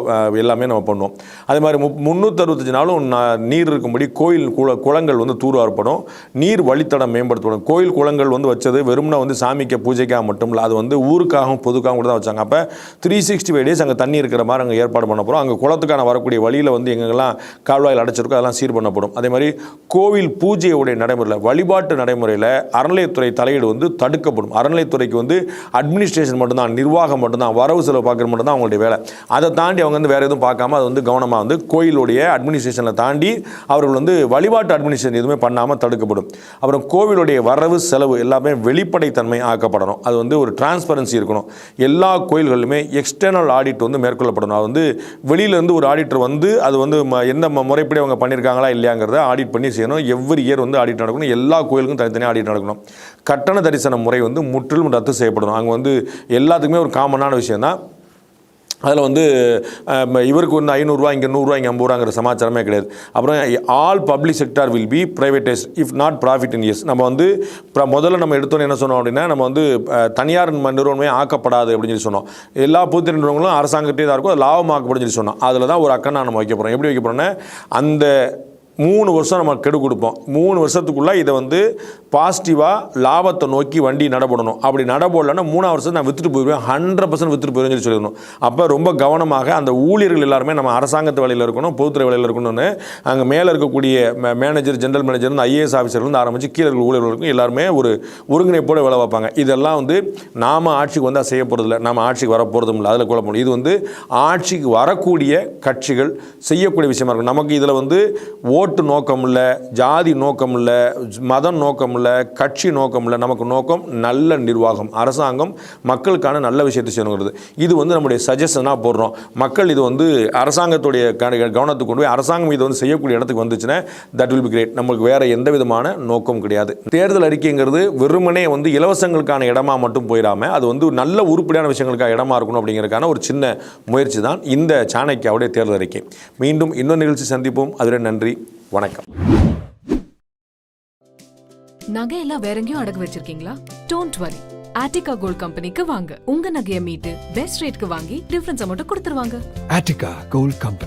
[SPEAKER 3] எல்லாமே நம்ம பண்ணுவோம். அதே மாதிரி 365 நாளும் நீர் இருக்கும்படி கோயில் குளங்கள் வந்து தூர்வாரப்படும். நீர் வழித்தடம் மேம்படுத்தப்படும். கோயில் குளங்கள் வந்து வச்சது வெறும்னா வந்து சாமிக்க பூஜைக்காக மட்டும் இல்லை, அது வந்து ஊருக்காகவும் பொதுக்காக கூட தான் வச்சாங்க. அப்போ 365 டேஸ் அங்கே தண்ணி இருக்கிற மாதிரி அங்கே ஏற்பாடு பண்ண போகிறோம். அங்கே குளத்துக்கான வரக்கூடிய வழியில் வந்து எங்கெல்லாம் கால்வாயில் அடைச்சிருக்கோ அதெல்லாம் சீர் பண்ணப்படும். அதே மாதிரி கோவில் பூஜையுடைய நடைமுறையில், வழிபாட்டு நடைமுறையில் அறநிலையத்துறை தலையீடு வந்து தடுக்கப்படும். அறநிலையத்துறைக்கு வந்து அட்மினிஸ்ட்ரேஷன் மட்டும்தான், நிர்வாகம் மட்டும்தான், வரவு செலவு பார்க்குறது மட்டும்தான் அவங்களுடைய வேலை. அதை தாண்டி அவங்க வந்து வேறு எதுவும் பார்க்காம அது வந்து கவனமாக வந்து கோயிலுடைய அட்மினிஸ்ட்ரேஷனில் தாண்டி அவர்கள் வந்து வழிபாட்டு அட்மினிஸ்ட்ரேஷன் எதுவுமே பண்ணாமல் தடுக்கப்படும். அப்புறம் கோவிலுடைய வரவு செலவு எல்லாமே வெளிப்படைத்தன்மை ஆக்கப்படணும். அது வந்து ஒரு டிரான்ஸ்பரன்சி இருக்கணும். எல்லா கோயில்களிலுமே எக்ஸ்டர்னல் ஆடிட் வந்து மேற்கொள்ளப்படணும். அது வந்து வெளியிலேருந்து ஒரு ஆடிட்டர் வந்து அது வந்து எந்த முறைப்படி அவங்க பண்ணியிருக்காங்களா இல்லையாங்கிறத ஆடிட் பண்ணி செய்யணும். எவ்ரி இயர் வந்து ஆடிட் நடக்கணும். எல்லா கோயிலுக்கும் தனித்தனியாக ஆடிட் நடக்கணும். கட்டண தரிசன முறை வந்து முற்றிலும் ரத்து செய்யப்படணும். அங்கே வந்து எல்லாத்துக்குமே ஒரு காமனான விஷயம் தான். அதில் வந்து இவருக்கு வந்து 500 இங்கே 100, இங்கே 50 சமாச்சாரமே கிடையாது. அப்புறம் all public sector will be privatise if not profit in years. நம்ம வந்து முதல்ல நம்ம எடுத்தோன்னு என்ன சொன்னோம் அப்படின்னா, நம்ம வந்து தனியார் நிறுவனமே ஆக்கப்படாது அப்படின்னு சொல்லி சொன்னோம். எல்லா பொது நிறுவனங்களும் அரசாங்கத்தே தான் இருக்கும், அது லாபமாக்கப்படும் சொல்லி சொன்னோம். அதில் தான் ஒரு அக்கறை நம்ம வைக்க போகிறோம். எப்படி வைக்க போகிறோன்னா, அந்த 3 வருஷம் நம்ம கெடு கொடுப்போம். 3 வருஷத்துக்குள்ளே இதை வந்து பாசிட்டிவாக லாபத்தை நோக்கி வண்டி நடப்படணும். அப்படி நடப்படலைன்னா 3ஆவது வருஷம் நான் விற்றுட்டு போயிடுவேன், 100% விற்றுட்டு போயிடுவேன்னு சொல்லி சொல்லிடணும். அப்போ ரொம்ப கவனமாக அந்த ஊழியர்கள் எல்லாருமே நம்ம அரசாங்கத்து வேலையில் இருக்கணும், பொதுத்துறை வேலையில் இருக்கணும்னு அங்கே மேலே இருக்கக்கூடிய மேனேஜர், ஜென்ரல் மேனேஜர், IAS ஆஃபீஸர்லேருந்து ஆரம்பித்து கீழே இருக்க ஊழியர்களுக்கும் எல்லாருமே ஒரு ஒருங்கிணைப்போடு வேலை வைப்பாங்க. இதெல்லாம் வந்து நாம் ஆட்சிக்கு வந்தால் செய்ய போகிறதில்ல, நம்ம ஆட்சிக்கு வர போகிறதும் இல்லை, அதில் குழப்பம். இது வந்து ஆட்சிக்கு வரக்கூடிய கட்சிகள் செய்யக்கூடிய விஷயமா இருக்கும். நமக்கு இதில் வந்து ஓட்டு நோக்கம் இல்லை, ஜாதி நோக்கம் இல்லை, மதம் நோக்கம் இல்லை, கட்சி நோக்கம் இல்லை. நமக்கு நோக்கம் நல்ல நிர்வாகம், அரசாங்கம் மக்களுக்கான நல்ல விஷயத்தை செய்யணுங்கிறது. இது வந்து நம்முடைய சஜஷனாக போடுறோம். மக்கள் இது வந்து அரசாங்கத்துடைய கவனத்துக்கு கொண்டு போய் அரசாங்கம் இது வந்து செய்யக்கூடிய இடத்துக்கு வந்துச்சுன்னா தட் வில் பி கிரேட். நம்மளுக்கு வேறு எந்த விதமான நோக்கம் கிடையாது. தேர்தல் அறிக்கைங்கிறது வெறுமனே வந்து இலவசங்களுக்கான இடமா மட்டும் போயிடாமல் அது வந்து நல்ல உருப்படியான விஷயங்களுக்காக இடமா இருக்கணும் அப்படிங்கிறதுக்கான ஒரு சின்ன முயற்சி தான் இந்த சாணக்கியாவுடைய தேர்தல் அறிக்கை. மீண்டும் இன்னொரு நிகழ்ச்சி சந்திப்போம். அதுவரை நன்றி, வணக்கம்.
[SPEAKER 4] நகையெல்லாம் வேற எங்கேயும் அடகு வச்சிருக்கீங்களா? டோன்ட் வரி, ஆட்டிகா கோல்ட் கம்பெனிக்கு வாங்க. உங்க நகையை மீட்டு பெஸ்ட் ரேட்க்கு வாங்கி டிஃபரன்ஸை மட்டும் கொடுத்துருவாங்க.
[SPEAKER 6] Attica Gold Company.